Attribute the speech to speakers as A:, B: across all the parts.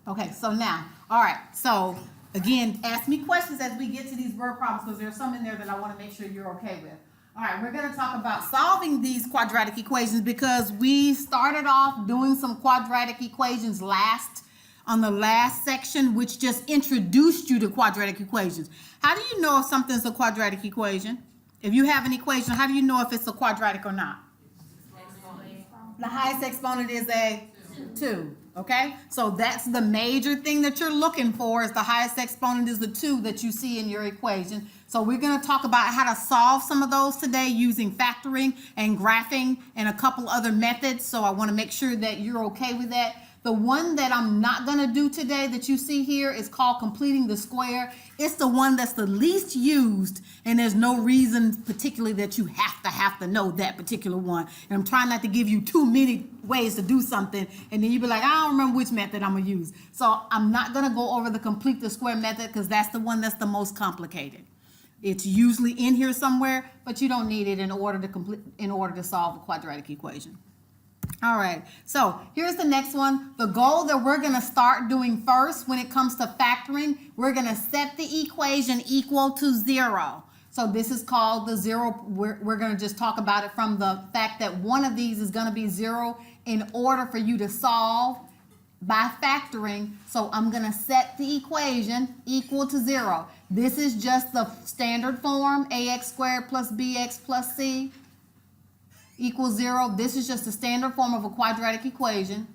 A: Okay, so now, all right, so again, ask me questions as we get to these word problems because there's some in there that I want to make sure you're okay with. All right, we're going to talk about solving these quadratic equations because we started off doing some quadratic equations on the last section, which just introduced you to quadratic equations. How do you know if something's a quadratic equation? If you have an equation, how do you know if it's a quadratic or not? The highest exponent is a 2, okay? So that's the major thing that you're looking for is the highest exponent is the 2 that you see in your equation. So we're going to talk about how to solve some of those today using factoring and graphing and a couple other methods. So I want to make sure that you're okay with that. The one that I'm not going to do today that you see here is called completing the square. It's the one that's the least used, and there's no reason particularly that you have to know that particular one. And I'm trying not to give you too many ways to do something, and then you be like, I don't remember which method I'm going to use. So I'm not going to go over the complete the square method because that's the one that's the most complicated. It's usually in here somewhere, but you don't need it in order to solve a quadratic equation. All right, so here's the next one. The goal that we're going to start doing first when it comes to factoring, we're going to set the equation equal to 0. So this is called the 0. We're going to just talk about it from the fact that one of these is going to be 0 in order for you to solve by factoring. So I'm going to set the equation equal to 0. This is just the standard form, ax squared plus bx plus c equals 0. This is just the standard form of a quadratic equation.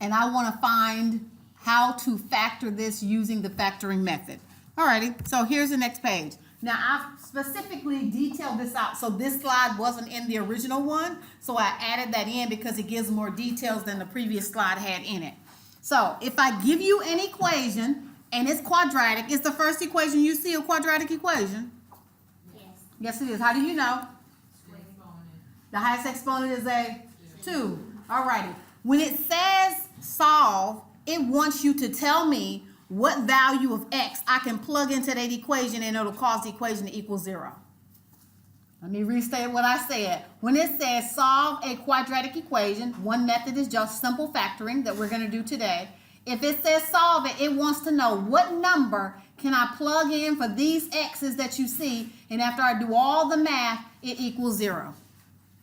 A: And I want to find how to factor this using the factoring method. Alrighty, so here's the next page. Now I've specifically detailed this out. So this slide wasn't in the original one. So I added that in because it gives more details than the previous slide had in it. So if I give you an equation and it's quadratic, is the first equation you see a quadratic equation?
B: Yes.
A: Yes, it is. How do you know? The highest exponent is a 2. Alrighty. When it says solve, it wants you to tell me what value of x I can plug into that equation and it'll cause the equation to equal 0. Let me restate what I said. When it says solve a quadratic equation, one method is just simple factoring that we're going to do today. If it says solve it, it wants to know what number can I plug in for these x's that you see, and after I do all the math, it equals 0.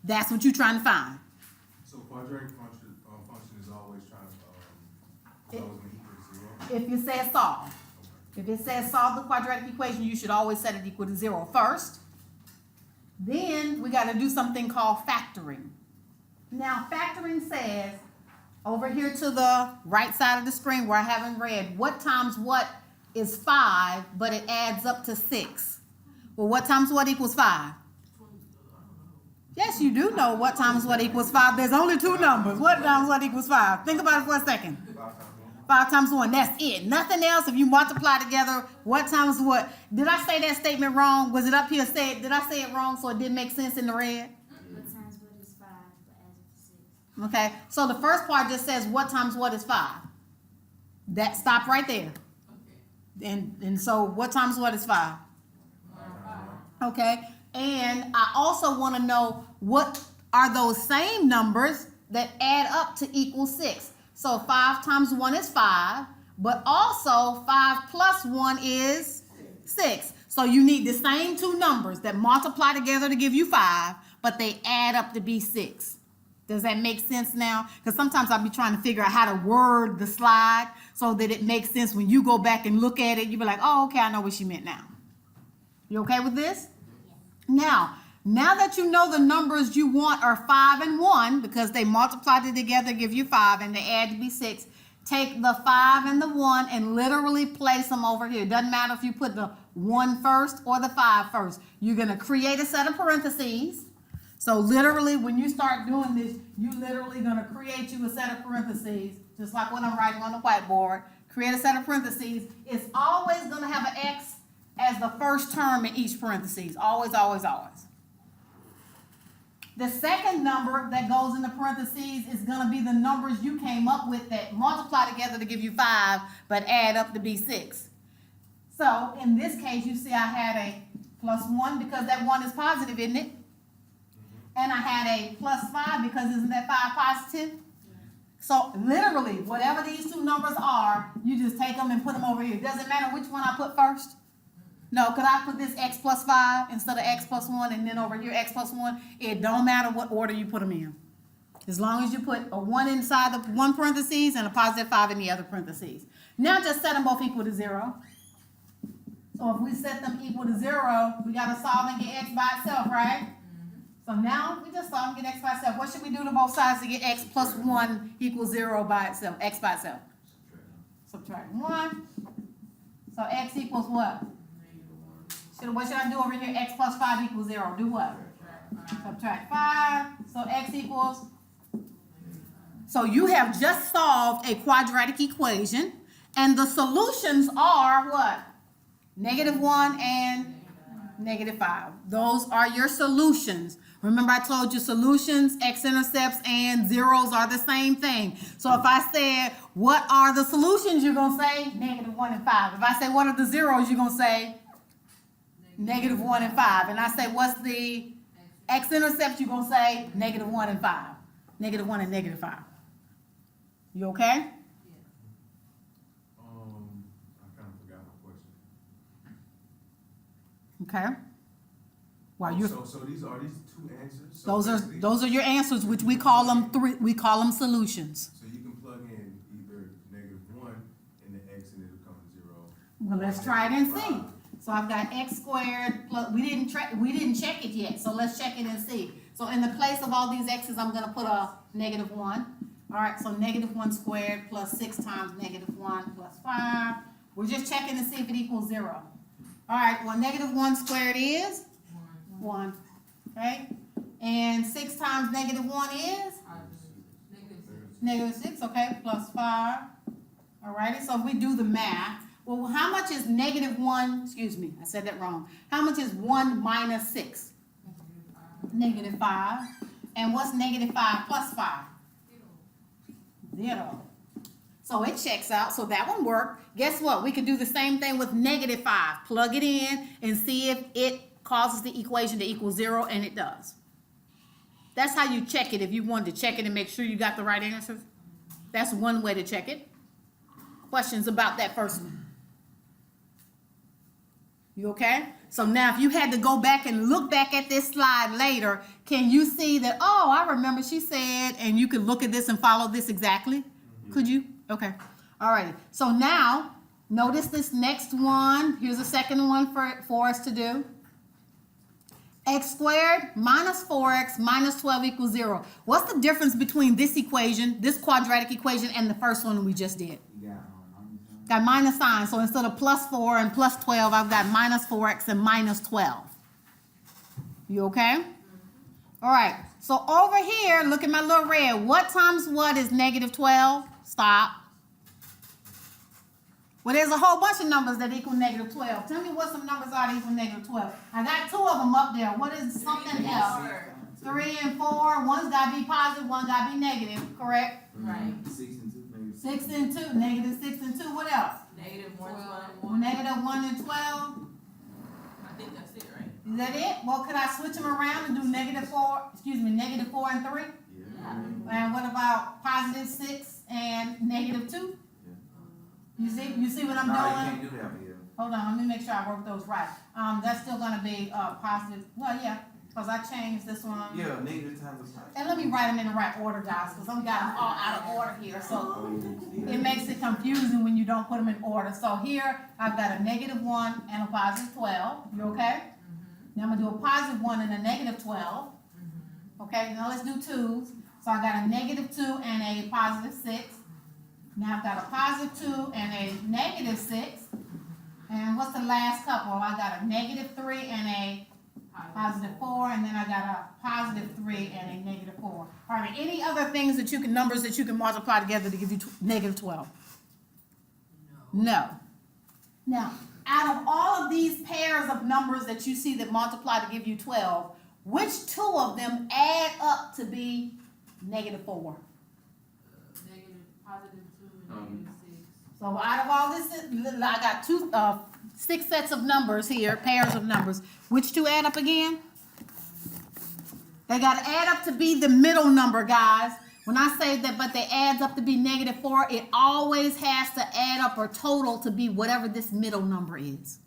A: That's what you're trying to find.
C: So quadratic function is always trying to always equal to 0.
A: If it says solve. If it says solve the quadratic equation, you should always set it equal to 0 first. Then we got to do something called factoring. Now factoring says, over here to the right side of the screen where I haven't read, what times what is 5, but it adds up to 6. Well, what times what equals 5? Yes, you do know what times what equals 5. There's only 2 numbers. What times what equals 5? Think about it for a second. 5 times 1, that's it. Nothing else. If you multiply together, what times what? Did I say that statement wrong? Was it up here said? Did I say it wrong so it didn't make sense in the red?
B: What times what is 5, but adds up to 6.
A: Okay, so the first part just says what times what is 5. That stop right there. And so what times what is 5? Okay, and I also want to know what are those same numbers that add up to equal 6. So 5 times 1 is 5, but also 5 plus 1 is 6. So you need the same 2 numbers that multiply together to give you 5, but they add up to be 6. Does that make sense now? Because sometimes I'll be trying to figure out how to word the slide so that it makes sense when you go back and look at it. You'll be like, oh, okay, I know what she meant now. You okay with this? Now that you know the numbers you want are 5 and 1, because they multiply together, give you 5, and they add to be 6, take the 5 and the 1 and literally place them over here. It doesn't matter if you put the 1 first or the 5 first. You're going to create a set of parentheses. So literally, when you start doing this, you're literally going to create you a set of parentheses, just like what I'm writing on the whiteboard. Create a set of parentheses. It's always going to have an x as the first term in each parentheses. Always, always, always. The second number that goes in the parentheses is going to be the numbers you came up with that multiply together to give you 5, but add up to be 6. So in this case, you see I had a plus 1 because that 1 is positive, isn't it? And I had a plus 5 because isn't that 5 positive? So literally, whatever these two numbers are, you just take them and put them over here. Doesn't matter which one I put first. No, could I put this x plus 5 instead of x plus 1 and then over here x plus 1? It don't matter what order you put them in. As long as you put a 1 inside the one parentheses and a positive 5 in the other parentheses. Now just set them both equal to 0. So if we set them equal to 0, we got to solve and get x by itself, right? So now we just solve and get x by itself. What should we do to both sides to get x plus 1 equals 0 by itself, x by itself? Subtract 1. So x equals what? What should I do over here? X plus 5 equals 0. Do what? Subtract 5. So x equals. So you have just solved a quadratic equation, and the solutions are what? -1 and -5. Those are your solutions. Remember I told you solutions, x-intercepts, and zeros are the same thing. So if I said, what are the solutions? You're going to say -1 and 5. If I say, what are the zeros? You're going to say -1 and 5. And I say, what's the x-intercept? You're going to say -1 and 5. -1 and -5. You okay?
C: I kind of forgot my question.
A: Okay. While you're
C: So these are these two answers? So
A: those are your answers, which we call them solutions.
C: So you can plug in either -1 and the x and it'll come to 0.
A: Well, let's try it and see. So I've got x squared plus, we didn't check it yet, so let's check it and see. So in the place of all these x's, I'm gonna put a -1. All right, so -1 squared plus 6 times -1 plus 5. We're just checking to see if it equals 0. All right, well, -1 squared is 1, okay? And 6 times -1 is -6, okay, plus 5. All righty, so if we do the math, well, how much is -1, excuse me, I said that wrong. How much is 1 minus 6? -5. And what's -5 plus 5? 0. So it checks out, so that one worked. Guess what? We could do the same thing with -5. Plug it in and see if it causes the equation to equal 0, and it does. That's how you check it if you wanted to check it and make sure you got the right answers. That's one way to check it. Questions about that first one? You okay? So now if you had to go back and look back at this slide later, can you see that, oh, I remember she said, and you could look at this and follow this exactly? Could you? Okay. All right. So now, notice this next one. Here's a second one for us to do. X squared minus 4x minus 12 equals 0. What's the difference between this equation, this quadratic equation, and the first one we just did? Got minus sign, so instead of plus 4 and plus 12, I've got minus 4x and minus 12. You okay? All right, so over here, look at my little red. What times what is -12? Stop. Well, there's a whole bunch of numbers that equal -12. Tell me what some numbers are that equal -12. I got 2 of them up there. What is something else? 3 and 4. One's got to be positive, one's got to be negative, correct?
B: Right.
C: 6 and 2, maybe.
A: 6 and 2, -6 and 2. What else? -1 and 12.
D: I think that's it, right?
A: Is that it? Well, could I switch them around and do -4 and 3?
C: Yeah.
A: And what about +6 and -2? You see what I'm
E: No, you
A: doing?
E: can't do that here.
A: Hold on, let me make sure I work those right. That's still gonna be positive. Well, yeah, because I changed this one.
E: Yeah, negative times a sign.
A: And let me write them in the right order, guys, because I'm got them all out of order here. So it makes it confusing when you don't put them in order. So here, I've got a -1 and a +12. You okay? Now I'm gonna do a +1 and a -12. Okay, now let's do 2s. So I got a -2 and a +6. Now I've got a +2 and a -6. And what's the last couple? I got a -3 and a +4, and then I got a +3 and a -4. Are there any other things that numbers that you can multiply together to give you -12? No. Now, out of all of these pairs of numbers that you see that multiply to give you 12, which 2 of them add up to be -4? So out of all this, I got 6 sets of numbers here, pairs of numbers. Which 2 add up again? They got to add up to be the middle number, guys. When I say that, but they adds up to be -4, it always has to add up or total to be whatever this middle number is.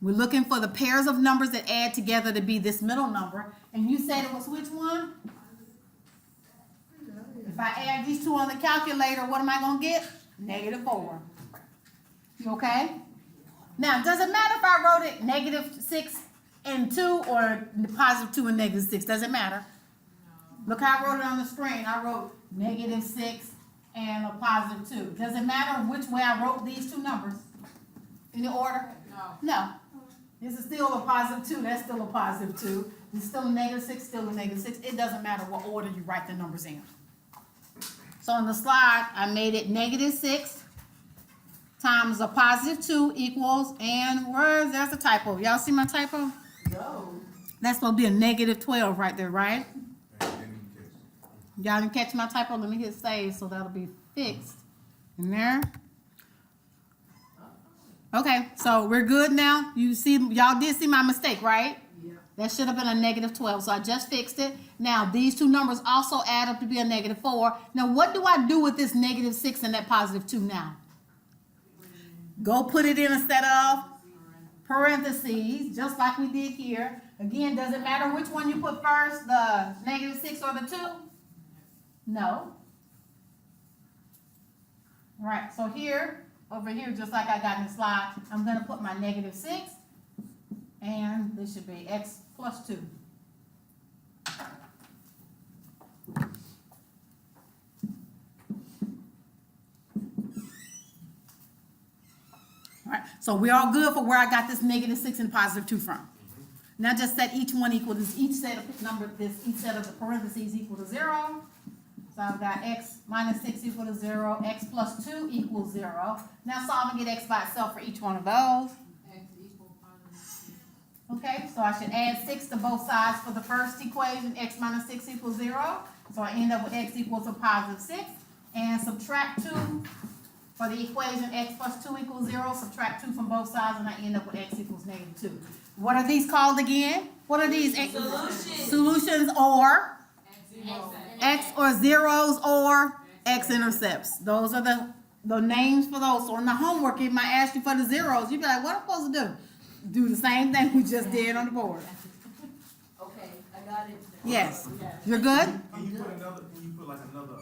A: We're looking for the pairs of numbers that add together to be this middle number. And you said it was which one? If I add these two on the calculator, what am I gonna get? -4. You okay? Now, does it matter if I wrote it -6 and 2 or +2 and -6? Does it matter? Look how I wrote it on the screen. I wrote -6 and a +2. Does it matter which way I wrote these two numbers? In the order? No. This is still a +2. That's still a +2. It's still a -6, still a -6. It doesn't matter what order you write the numbers in. So on the slide, I made it -6 times a +2 equals, and there's a typo. Y'all see my typo?
D: No.
A: That's supposed to be a -12 right there, right?
C: And then you catch.
A: Y'all didn't catch my typo? Let me hit save, so that'll be fixed in there. Okay, so we're good now. You see, y'all did see my mistake, right?
D: Yeah.
A: That should have been a -12, so I just fixed it. Now, these two numbers also add up to be a -4. Now, what do I do with this -6 and that +2 now? Go put it in a set of parentheses, just like we did here. Again, does it matter which one you put first, the -6 or the 2? No. All right, so here, over here, just like I got in the slide, I'm gonna put my -6, and this should be x plus 2. All right, so we're all good for where I got this -6 and +2 from. Now just set each one equal to, each set of each set of the parentheses equal to 0. So I've got x -6 equal to 0, x plus 2 equals 0. Now solve and get x by itself for each one of those. Okay, so I should add 6 to both sides for the first equation, x -6 equals 0. So I end up with x equals a +6. And subtract 2 for the equation, x plus 2 equals 0. Subtract 2 from both sides, and I end up with x equals -2. What are these called again? What are these?
D: Solutions.
A: Solutions, or x or zeros or x-intercepts. Those are the names for those. So in the homework, it might ask you for the zeros. You'd be like, what am I supposed to do? Do the same thing we just did on the board.
D: Okay, I got it.
A: Yes. You're good?
E: Can you put like another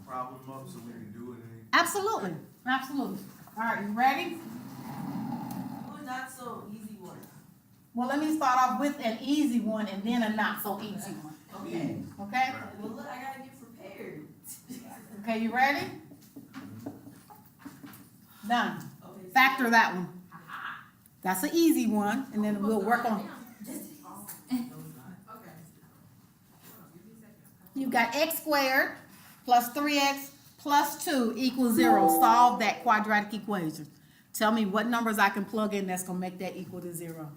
E: problem up so we can do it?
A: Absolutely. Absolutely. All right, you ready?
D: Oh, not so easy one.
A: Well, let me start off with an easy one and then a not so easy one.
D: Okay.
A: Okay?
D: Well, look, I gotta get prepared.
A: Okay, you ready? Done.
D: Okay. so-
A: Factor that one. That's an easy one, and then we'll work on.
D: Okay.
A: You got x squared plus 3x plus 2 equals 0. Solve that quadratic equation. Tell me what numbers I can plug in that's gonna make that equal to 0.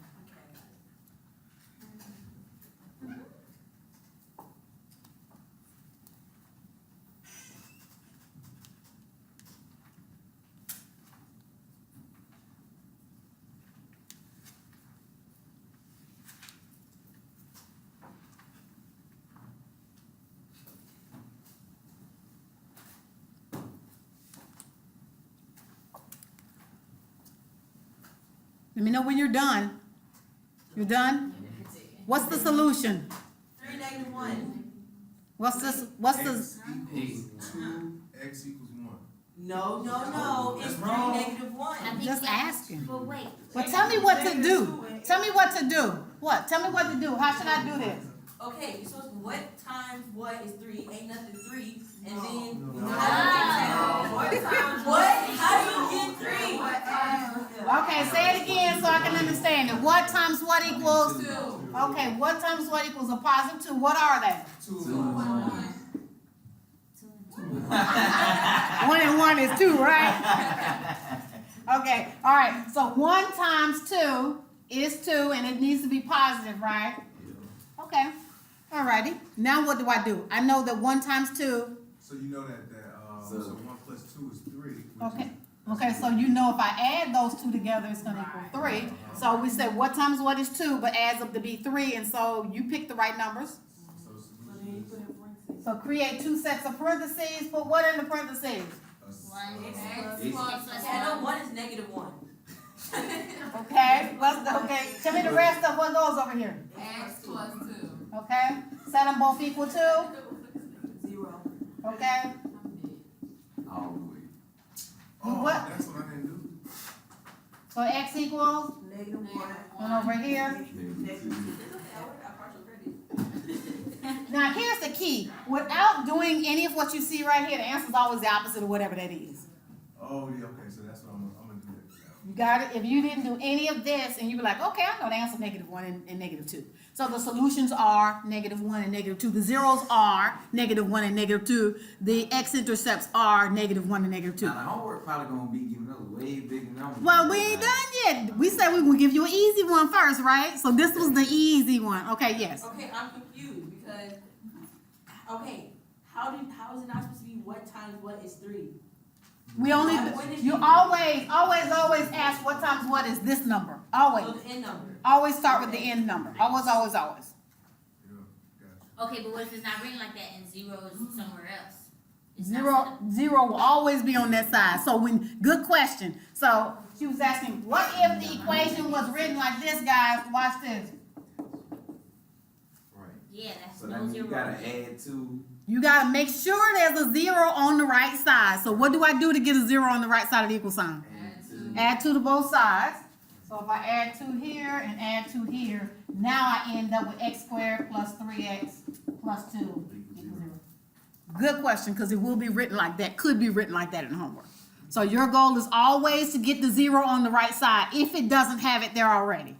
A: Let me know when you're done. You're done? What's the solution?
D: 3 - 1.
A: What's this? What's the?
C: X equals 2, x equals 1.
D: No. It's 3 - 1.
A: Just asking.
B: But wait.
A: Well, tell me what to do. Tell me what to do. What? Tell me what to do. How should I do this?
D: Okay, you're supposed to, what times what is 3? Ain't nothing 3. And then,
E: No.
D: how do you get 2? What? How do you get 3?
A: Okay, say it again so I can understand it. What times what equals?
D: 2.
A: Okay, what times what equals a +2? What are they?
C: 2
B: 2 and 1.
A: 1 and 1 is 2, right? Okay, all right. So 1 times 2 is 2, and it needs to be positive, right? Okay, all righty. Now what do? I know that 1 times 2.
C: So you know that so 1 plus 2 is 3. Which
A: Okay.
C: is,
A: Okay, so you know if I add those two together, it's gonna equal 3. So we said what times what is 2, but adds up to be 3, and so you pick the right numbers.
C: So
D: So then you put in parentheses
A: So create two sets of parentheses, put what in the parentheses?
B: One,
D: X
B: plus
D: I know
B: one.
D: one is -1.
A: Okay, okay, tell me the rest of what goes over here.
F: X plus 2.
A: Okay, set them both equal to,
D: 0.
A: okay?
G: All the way.
C: Oh,
A: What?
C: that's what I didn't do.
A: So x equals,
D: -1.
A: and over here. Now, here's the key. Without doing any of what you see right here, the answer is always the opposite of whatever that is.
C: Oh, yeah, okay, so that's what I'm gonna do that.
A: You got it? If you didn't do any of this, and you were like, okay, I know the answer -1 and -2. So the solutions are -1 and -2. The zeros are -1 and -2. The x-intercepts are -1 and -2.
G: Now, the homework probably gonna be giving us way bigger numbers.
A: Well, we ain't done yet. We said we gonna give you an easy one first, right? So this was the easy one. Okay, yes.
D: Okay, I'm confused because, okay, how is it not supposed to be what times what is 3?
A: We only, you always ask what times what is this number. Always.
D: So the end number.
A: Always start with the end number. Always.
C: Yeah, gotcha.
B: Okay, but what if it's not written like that and 0 is somewhere else? It's not
A: Zero will always be on that side. So good question. So she was asking, what if the equation was written like this, guys? Watch this.
G: Right.
B: Yeah, that's
G: So
B: no
G: that means you
B: 0.
G: gotta add 2.
A: You gotta make sure there's a 0 on the right side. So what do I do to get a 0 on the right side of the equal sign?
G: Add 2.
A: Add 2 to both sides. So if I add 2 here and add 2 here, now I end up with x squared plus 3x plus 2 equals 0. Good question, because it will be written like that, could be written like that in homework. So your goal is always to get the 0 on the right side if it doesn't have it there already.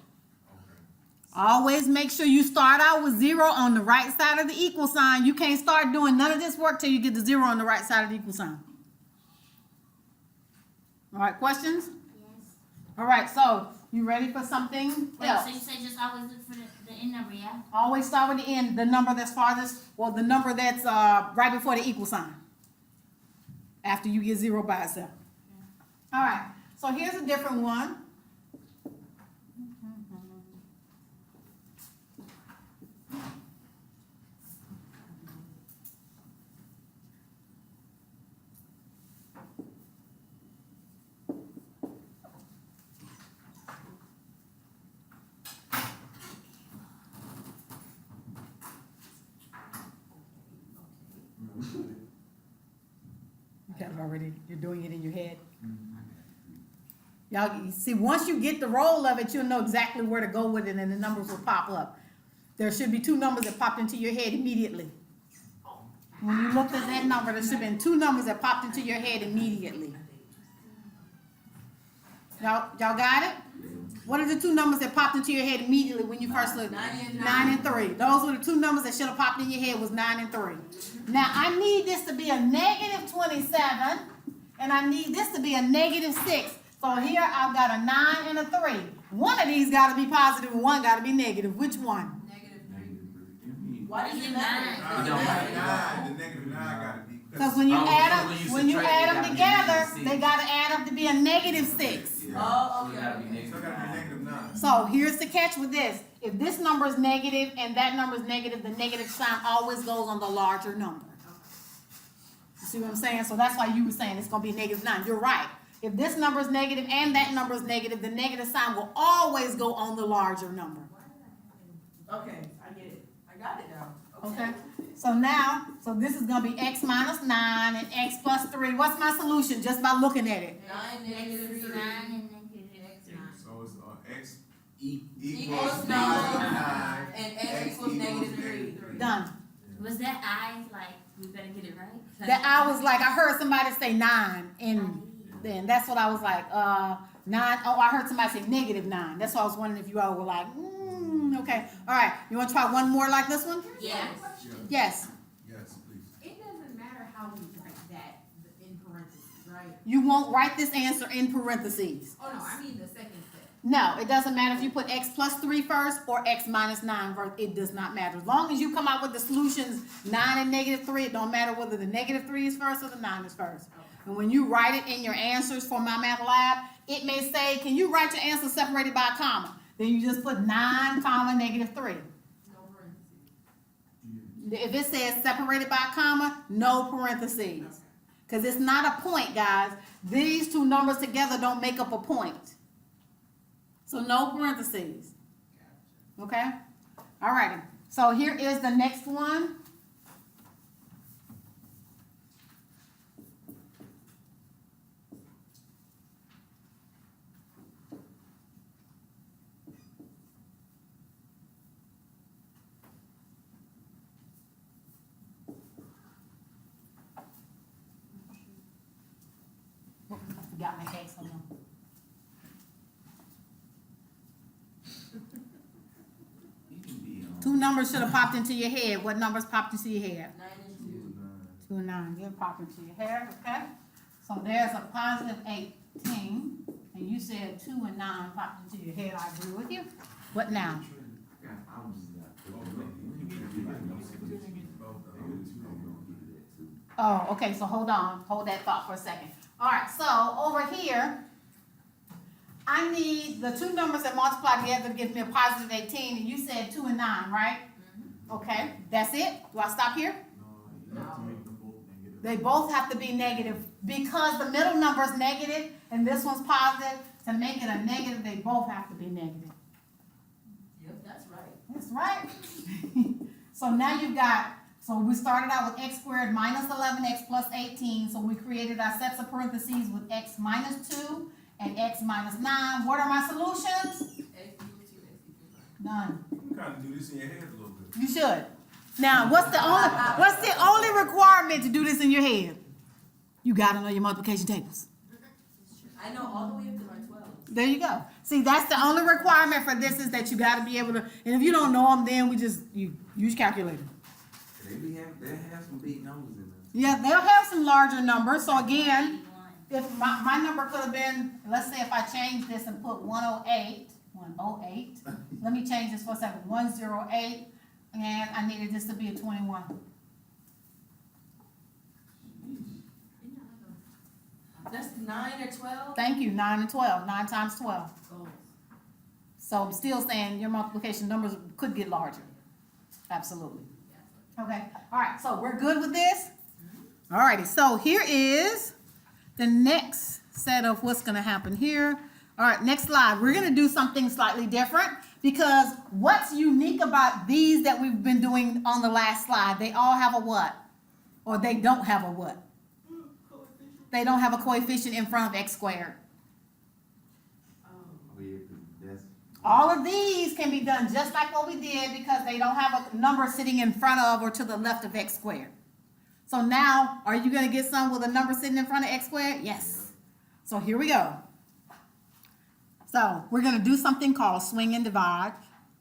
A: Always make sure you start out with 0 on the right side of the equal sign. You can't start doing none of this work till you get the 0 on the right side of the equal sign. All right, questions?
B: Yes.
A: All right, so you ready for something
B: Wait,
A: else?
B: so you say just always look for the end number, yeah?
A: Always start with the end, the number that's farthest, or the number that's right before the equal sign. After you get 0 by itself. All right, so here's a different one. You got it already, you're doing it in your head. Y'all, you see, once you get the roll of it, you'll know exactly where to go with it and the numbers will pop up. There should be 2 numbers that popped into your head immediately. When you looked at that number, there should have been 2 numbers that popped into your head immediately. Y'all got it? What are the 2 numbers that popped into your head immediately when you first looked?
D: 9
A: and 3. Those were the 2 numbers that should have popped in your head was 9 and 3. Now, I need this to be a -27, and I need this to be a -6. So here I've got a 9 and a 3. One of these got to be positive and one got to be negative. Which one?
D: Why does it
B: Negative
D: matter?
B: 9.
C: The -9 gotta be.
A: Because when you
G: Oh,
A: add
G: so
A: them,
G: when you subtract,
A: them
G: they
A: together,
G: gotta be -6.
A: they got to add up to be a -6.
G: Yeah.
D: Oh,
G: So it
D: okay.
G: gotta be
C: So it
G: negative.
C: gotta be -9.
A: So here's the catch with this. If this number is negative and that number is negative, the negative sign always goes on the larger number. You see what I'm saying? So that's why you were saying it's going to be -9. You're right. If this number is negative and that number is negative, the negative sign will always go on the larger number.
D: Okay, I get it. I got it now.
A: Okay? So this is going to be x minus 9 and x plus 3. What's my solution just by looking at it?
D: 9
B: Negative
D: -3.
B: 9 and negative 9.
C: So it's x
D: Equals
C: equals
D: 9 and x equals -3.
A: Done.
B: Was that I, like, we better get it right?
A: That I was like, I heard somebody say 9 and then that's what I was like, 9. Oh, I heard somebody say -9. That's why I was wondering if you all were like, okay. All right. You want to try one more like this one?
B: Yes.
A: Yes.
C: Yes, please.
F: It doesn't matter how we write that in parentheses, right?
A: You won't write this answer in parentheses.
F: Oh, no, I mean the second step.
A: No, it doesn't matter if you put x plus 3 first or x minus 9 first. It does not matter. As long as you come out with the solutions 9 and -3, it don't matter whether the -3 is first or the 9 is first. And when you write it in your answers for my math lab, it may say, can you write your answer separated by a comma? Then you just put 9, -3.
F: No parentheses.
A: If it says separated by a comma, no parentheses. Cause it's not a point, guys. These two numbers together don't make up a point. So no parentheses. Okay? Alrighty. So here is the next one. I forgot my X on them.
G: You can be on.
A: Two numbers should have popped into your head. What numbers popped into your head?
D: 9 and 2.
A: 2 and 9. They'll pop into your head, okay? So there's a positive 18, and you said 2 and 9 popped into your head. I agree with you. What now?
G: Yeah, I was just not.
A: Oh, okay, so hold on. Hold that thought for a second. All right, so over here, I need the two numbers that multiply together to give me a positive 18, and you said 2 and 9, right? Okay, that's it? Do I stop here?
E: No, you have to make them both negative.
A: They both have to be negative because the middle number is negative and this one's positive. To make it a negative, they both have to be negative.
D: Yep, that's right.
A: That's right. So now you've got, so we started out with x squared minus 11x plus 18. So we created our sets of parentheses with x minus 2 and x minus 9. What are my solutions?
D: X equals 2, x equals 9.
A: None.
C: You can kind of do this in your head a little bit.
A: You should. Now, what's the only requirement to do this in your head? You gotta know your multiplication tables.
D: I know all the way up to my 12.
A: There you go. See, that's the only requirement for this is that you gotta be able to, and if you don't know them, then you use calculator.
G: They have some big numbers in there.
A: Yeah, they'll have some larger numbers. So again,
B: 81.
A: if my number could have been, let's say if I change this and put 108, let me change this for a second, 108, and I needed this to be a 21.
D: That's 9 or 12?
A: Thank you, 9 and 12, 9 times 12.
D: Oh.
A: So I'm still saying your multiplication numbers could get larger. Absolutely. Okay, all right, so we're good with this? All righty, so here is the next set of what's gonna happen here. All right, next slide. We're gonna do something slightly different because what's unique about these that we've been doing on the last slide, they all have a what? Or they don't have a what? They don't have a coefficient in front of x squared.
D: Oh.
G: Oh, yeah, 'cause that's.
A: All of these can be done just like what we did because they don't have a number sitting in front of or to the left of x squared. So now, are you gonna get some with a number sitting in front of x squared? Yes. So here we go. So we're gonna do something called swing and divide.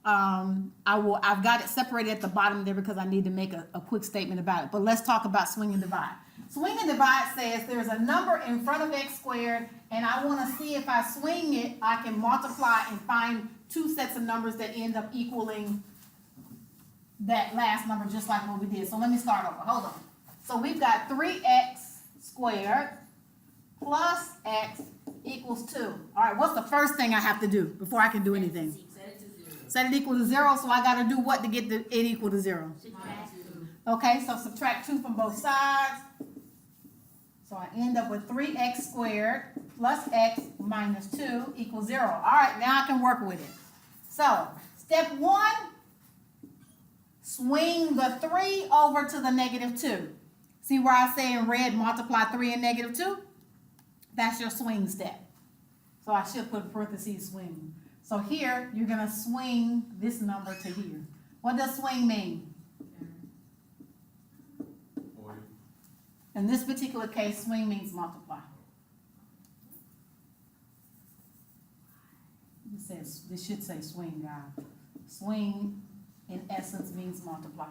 A: I've got it separated at the bottom there because I need to make a quick statement about it. But let's talk about swing and divide. Swing and divide says there's a number in front of x squared, and I want to see if I swing it, I can multiply and find two sets of numbers that end up equaling that last number, just like what we did. So let me start over. Hold on. So we've got 3x squared plus x equals 2. All right, what's the first thing I have to do before I can do anything?
D: Set it to 0.
A: Set it equal to 0, so I got to do what to get it equal to 0?
B: Subtract.
A: Okay, so subtract 2 from both sides. So I end up with 3x squared plus x minus 2 equals 0. All right, now I can work with it. So, step 1, swing the 3 over to the negative 2. See where I say in red, multiply 3 and negative 2? That's your swing step. So I should put parentheses swing. So here, you're going to swing this number to here. What does swing mean?
C: Or
A: In this particular case, swing means multiply. This should say swing, guys. Swing, in essence, means multiply.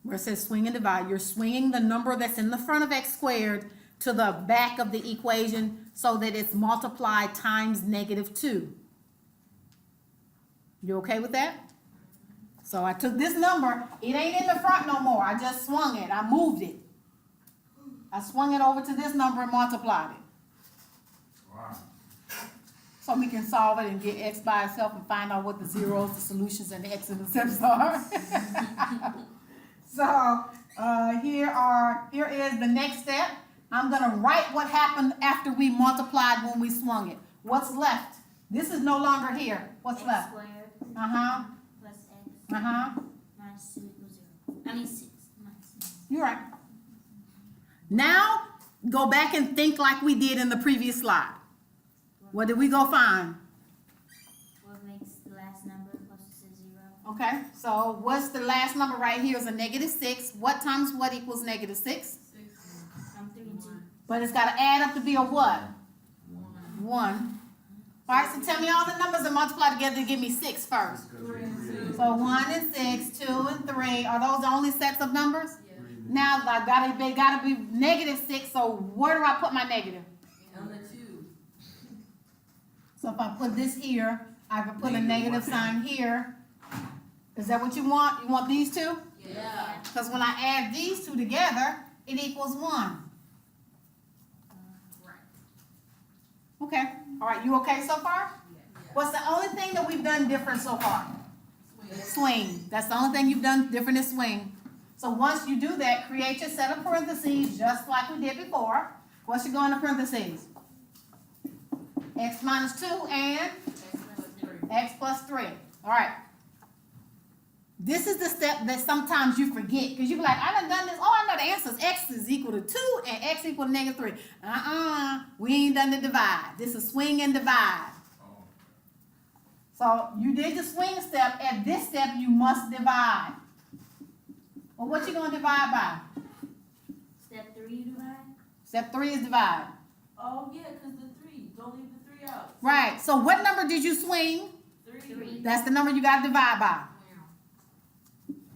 A: Where it says swing and divide, you're swinging the number that's in the front of x squared to the back of the equation so that it's multiplied times negative 2. You okay with that? So I took this number, it ain't in the front no more, I just swung it, I moved it. I swung it over to this number and multiplied it.
C: wow.
A: So so we can solve it and get x by itself and find out what the zeros, the solutions, and the x-intercepts are. So, here is the next step. I'm gonna write what happened after we multiplied when we swung it. What's left? This is no longer here. What's
B: X
A: left?
B: squared
A: Uh-huh,
B: plus X
A: uh-huh.
B: minus 2 equals 0. I mean 6 minus 6.
A: You're right. Now, go back and think like we did in the previous slide. What did we go find?
B: What makes the last number closest to 0?
A: Okay, so what's the last number right here is a -6. What times what equals -6?
B: 3 and 2.
A: But it's gotta add up to be a what? 1. All right, so tell me all the numbers and multiply together to give me 6 first. So 1 and 6, 2 and 3, are those the only sets of numbers? Now, they gotta be -6, so where do I put my negative?
D: On the 2.
A: So if I put this here, I can put a negative sign here. Is that what you want? You want these two?
D: Yeah.
A: Because when I add these two together, it equals 1. Okay, all right, you okay so far? What's the only thing that we've done different so far? Swing. That's the only thing you've done different is swing. So once you do that, create your set of parentheses just like we did before. What should go in the parentheses? X minus 2 and x plus 3. All right. This is the step that sometimes you forget because you be like, I done this. Oh, I know the answer is x is equal to 2 and x equal to -3. We ain't done the divide. This is swing and divide. So you did the swing step. At this step, you must divide. Well, what you gonna divide by?
B: Step 3 you divide?
A: Step 3 is divide.
D: Oh, yeah, because the 3. Don't leave the 3 out.
A: Right. So what number did you swing?
D: 3.
A: That's the number you gotta divide by.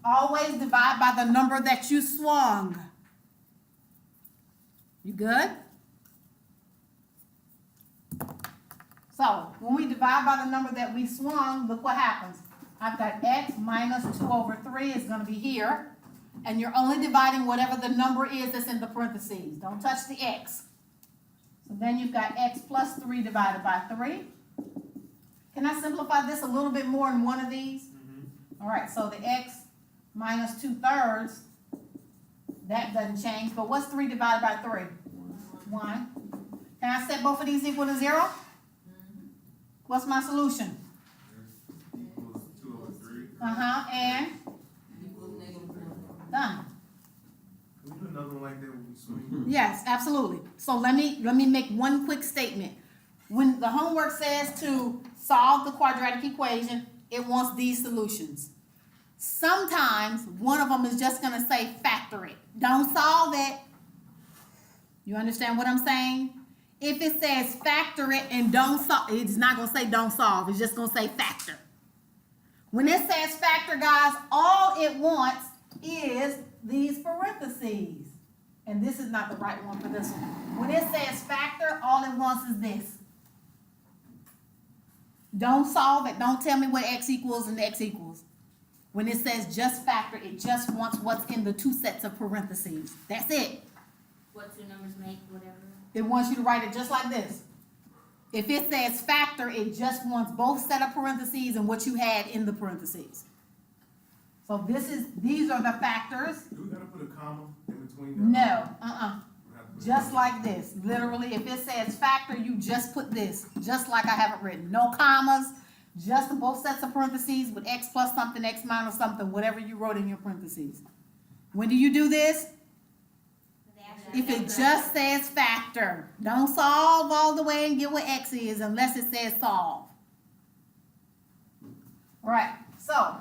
A: Always divide by the number that you swung. You good? So when we divide by the number that we swung, look what happens. I've got x minus 2 over 3 is going to be here. And you're only dividing whatever the number is that's in the parentheses. Don't touch the x. So then you've got x plus 3 divided by 3. Can I simplify this a little bit more in one of these? All right, so the x minus 2/3, that doesn't change. But what's 3 divided by 3? 1. Can I set both of these equal to 0? What's my solution?
C: Equals 2 over 3.
A: And
D: Equals -1.
A: done.
E: Can we do another one like that when we swing?
A: Yes, absolutely. So let me make one quick statement. When the homework says to solve the quadratic equation, it wants these solutions. Sometimes one of them is just going to say factor it. Don't solve it. You understand what I'm saying? If it says factor it and don't solve, it's not going to say don't solve. It's just going to say factor. When it says factor, guys, all it wants is these parentheses. And this is not the right one for this one. When it says factor, all it wants is this. Don't solve it. Don't tell me what x equals and x equals. When it says just factor, it just wants what's in the 2 sets of parentheses. That's it.
B: What 2 numbers make, whatever.
A: It wants you to write it just like this. If it says factor, it just wants both set of parentheses and what you had in the parentheses. So these are the factors.
C: Do we gotta put a comma in between them?
A: No,
C: We have to put-
A: just like this. Literally, if it says factor, you just put this, just like I have it written. No commas, just both sets of parentheses with x plus something, x minus something, whatever you wrote in your parentheses. When do you do this? If it just says factor. Don't solve all the way and get what x is unless it says solve. All right, so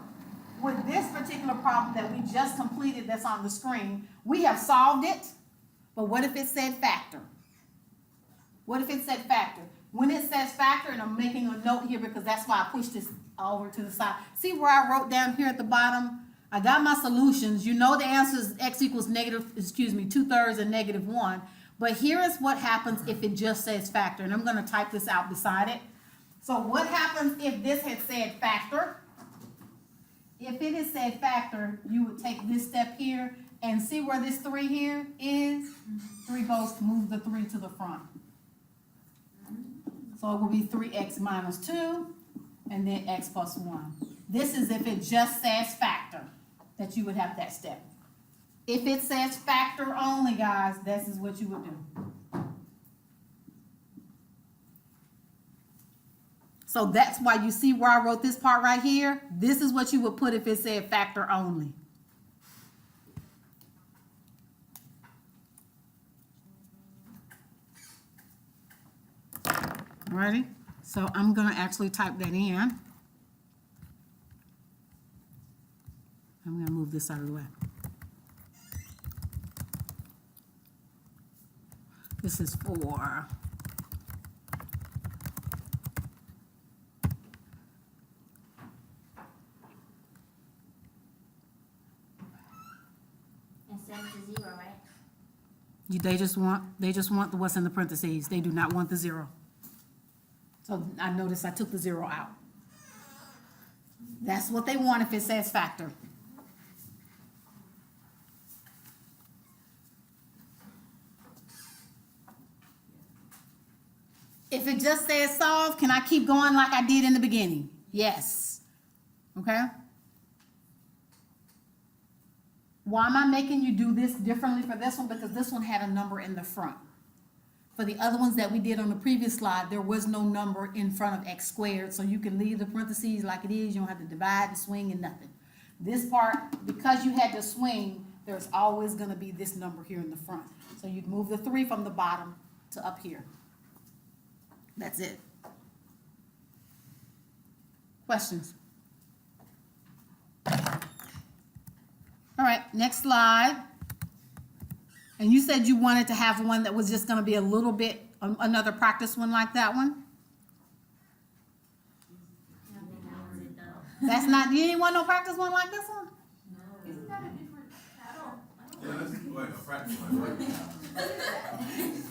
A: with this particular problem that we just completed that's on the screen, we have solved it, but what if it said factor? What if it said factor? When it says factor, and I'm making a note here because that's why I pushed this over to the side. See where I wrote down here at the bottom? I got my solutions. You know the answer is x equals 2/3 and -1. But here is what happens if it just says factor. And I'm going to type this out beside it. So what happens if this had said factor? If it had said factor, you would take this step here and see where this 3 here is. 3 goes, move the 3 to the front. So So it will be 3x minus 2, and then x plus 1. This is if it just says factor, that you would have that step. If it says factor only, guys, this is what you would do. So that's why you see where I wrote this part right here. This is what you would put if it said factor only. Ready? So I'm gonna actually type that in. I'm gonna move this out of the way. This is for
B: And set it to 0, right?
A: they just want the what's in the parentheses. They do not want the 0. So I noticed I took the 0 out. That's what they want if it says factor. If it just says solve, can I keep going like I did in the beginning? Yes. Okay? Why am I making you do this differently for this one? Because this one had a number in the front. For the other ones that we did on the previous slide, there was no number in front of x squared, so you can leave the parentheses like it is. You don't have to divide and swing and nothing. This part, because you had to swing, there's always going to be this number here in the front. So you move the 3 from the bottom to up here. That's it. Questions? All right, next slide. And you said you wanted to have one that was just going to be a little bit, another practice one like that one?
B: I don't think that was it though.
A: That's not, you didn't want no practice one like this one?
D: Isn't that a different, I don't.
C: Yeah, let's go ahead, practice one.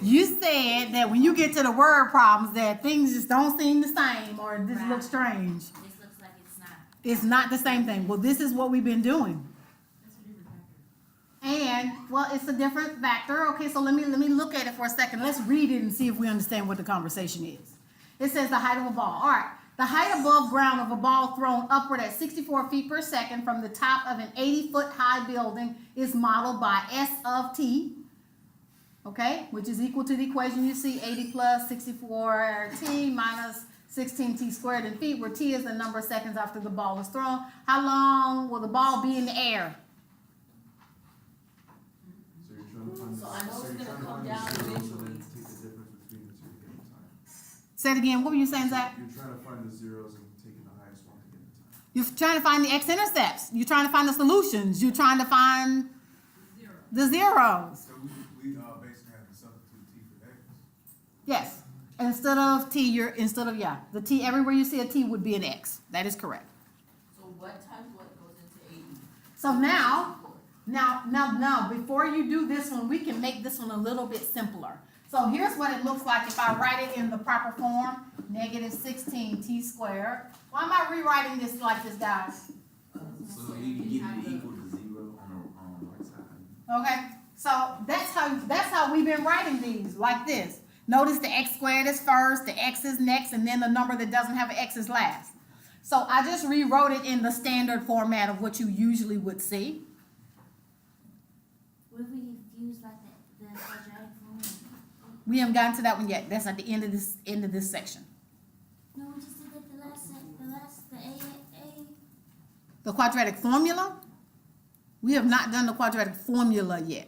A: You said that when you get to the word problems that things just don't seem the same or this
B: Right.
A: looks strange.
B: This looks like it's not.
A: It's not the same thing. Well, this is what we've been doing.
F: That's a different factor.
A: And, well, it's a different factor. Okay, so let me look at it for a second. Let's read it and see if we understand what the conversation is. It says the height of a ball. All right. The height above ground of a ball thrown upward at 64 feet per second from the top of an 80-foot high building is modeled by S of t, okay, which is equal to the equation you see, 80 plus 64t minus 16t squared in feet, where t is the number of seconds after the ball is thrown. How long will the ball be in the air?
C: So you're trying to find
D: So I know it's gonna come down
C: the zeros and
D: eventually.
C: then take the difference between the two to get the time.
A: Say it again. What were you saying, Zach?
C: You're trying to find the zeros and taking the highest one to get the time.
A: You're trying to find the x-intercepts. You're trying to find the solutions. You're trying to find
F: Zero.
A: the zeros.
C: So we basically have to substitute t for x.
A: Yes. Instead of t, the t, everywhere you see a t would be an x. That is correct.
D: So what times what goes into 80?
A: So now, before you do this one, we can make this one a little bit simpler. So here's what it looks like if I write it in the proper form, negative 16t squared. Why am I rewriting this like this, guys?
G: So you can get it equal to 0 on the right side.
A: Okay, so that's how we've been writing these, like this. Notice the x squared is first, the x is next, and then the number that doesn't have an x is last. So I just rewrote it in the standard format of what you usually would see.
B: What if we use like the quadratic formula?
A: We haven't gotten to that one yet. That's at the end of this section.
B: No, we just did that the A.
A: The quadratic formula, we have not done the quadratic formula yet.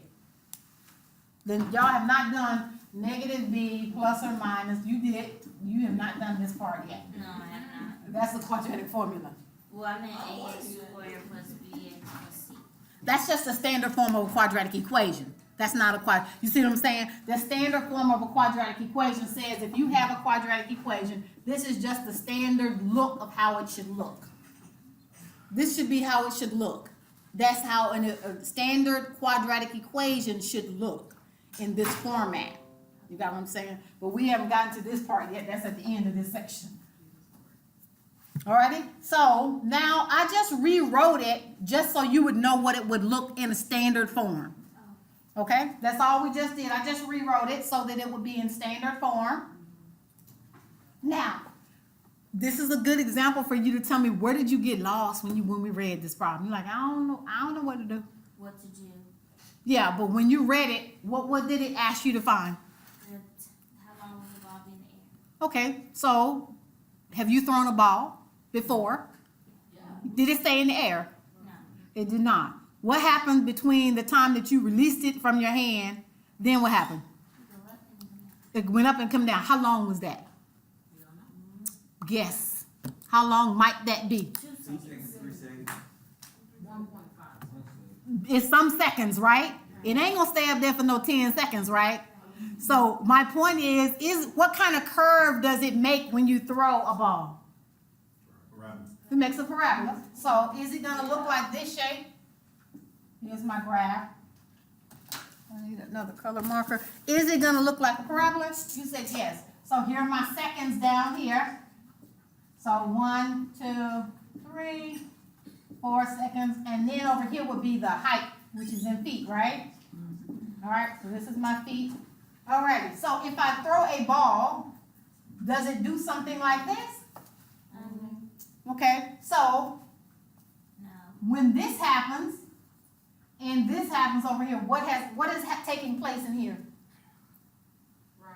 A: Then y'all have not done negative b plus or minus. You did. You have not done this part yet.
B: No, I have not.
A: That's the quadratic formula.
B: Well, I meant AX squared plus BX plus C.
A: That's just a standard form of a quadratic equation. That's not a quad. You see what I'm saying? The standard form of a quadratic equation says if you have a quadratic equation, this is just the standard look of how it should look. This should be how it should look. That's how a standard quadratic equation should look in this format. You got what I'm saying? But we haven't gotten to this part yet. That's at the end of this section. Alrighty? So now I just rewrote it just so you would know what it would look in a standard form. Okay? That's all we just did. I just rewrote it so that it would be in standard form. Now, this is a good example for you to tell me, where did you get lost when we read this problem? You're like, I don't know what to do.
B: What to do?
A: Yeah, but when you read it, what did it ask you to find?
B: How long was the ball in the air?
A: Okay, so have you thrown a ball before?
D: Yeah.
A: Did it stay in the air?
B: No.
A: It did not. What happened between the time that you released it from your hand, then what happened?
B: Go up and come down.
A: It went up and come down. How long was that? Guess. How long might that be?
B: 2
G: 2
B: seconds.
G: seconds, 3 seconds.
F: 1.5.
A: It's some seconds, right? It ain't gonna stay up there for no 10 seconds, right? So my point is what kind of curve does it make when you throw a ball?
C: Parabola.
A: It makes a parabola. So is it gonna look like this shape? Here's my graph. I need another color marker. Is it gonna look like a parabola? You said yes. So here are my seconds down here. So 1, 2, 3, 4 seconds. And then over here would be the height, which is in feet, right? All right, so this is my feet. Alrighty, so if I throw a ball, does it do something like this? Okay, so
B: No.
A: when this happens, and this happens over here, what is taking place in here?
F: Right.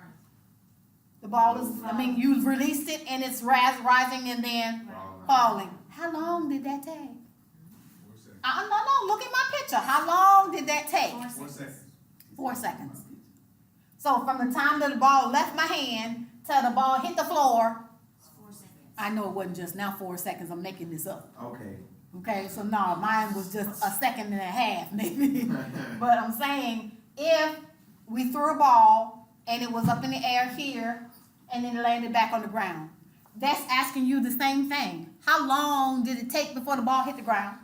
A: The ball is, you've released it and it's rising and then falling. How long did that take?
C: 4 seconds.
A: No, look at my picture. How long did that take?
B: 4
C: 4
B: seconds.
C: seconds.
A: 4 seconds. So from the time that the ball left my hand till the ball hit the floor,
B: It's 4 seconds.
A: I know it wasn't just now 4 seconds. I'm making this up.
G: Okay.
A: Okay, so no, mine was just a second and a half, maybe. But I'm saying, if we threw a ball and it was up in the air here and then it landed back on the ground, that's asking you the same thing. How long did it take before the ball hit the ground?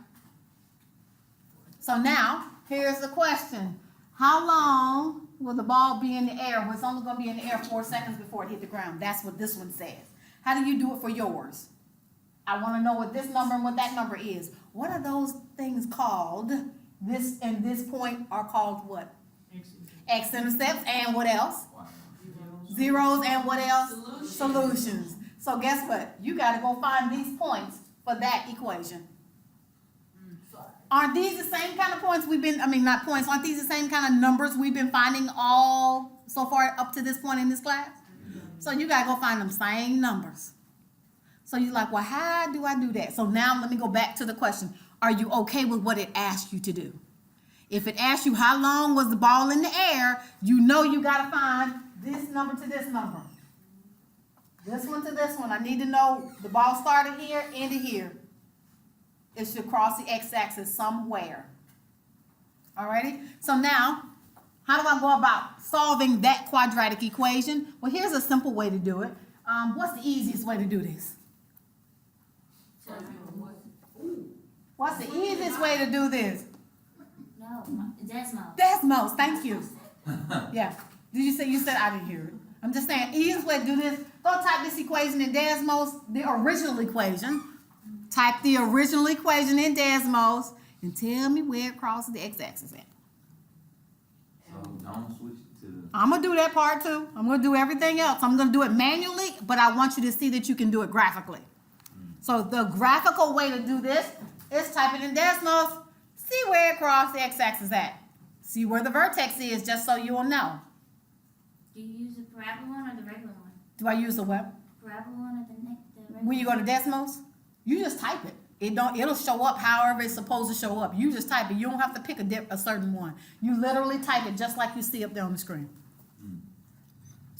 A: So now, here's the question. How long will the ball be in the air? Well, it's only going to be in the air 4 seconds before it hit the ground. That's what this one says. How do you do it for yours? I want to know what this number and what that number is. What are those things called? This and this point are called what? X-intercepts and what else? Zeros and what else? Solutions. So guess what? You got to go find these points for that equation. Aren't these the same kind of points not points, aren't these the same kind of numbers we've been finding all so far up to this point in this class? So you got to go find them same numbers. So you're like, well, how do I do that? So now let me go back to the question. Are you okay with what it asked you to do? If it asks you how long was the ball in the air, you know you got to find this number to this number. This one to this one. I need to know the ball started here, ended here. It should cross the x-axis somewhere. Alrighty? So now, how do I go about solving that quadratic equation? Well, here's a simple way to do it. What's the easiest way to do this? What's the easiest way to do this?
B: No, Desmos.
A: Desmos, thank you. Yeah. You said I didn't hear it. I'm just saying, easiest way to do this, go type this equation in Desmos, the original equation. Type the original equation in Desmos and tell me where it crosses the x-axis at.
G: So don't switch it to the.
A: I'm going to do that part too. I'm going to do everything else. I'm going to do it manually, but I want you to see that you can do it graphically. So the graphical way to do this is type it in Desmos, see where it crosses the x-axis at. See where the vertex is, just so you'll know.
B: Do you use the parabola one or the regular one?
A: Do I use the what?
B: Parabola one or the regular
A: When you go to Desmos, you just type it. It'll show up however it's supposed to show up. You just type it. You don't have to pick a certain one. You literally type it just like you see up there on the screen.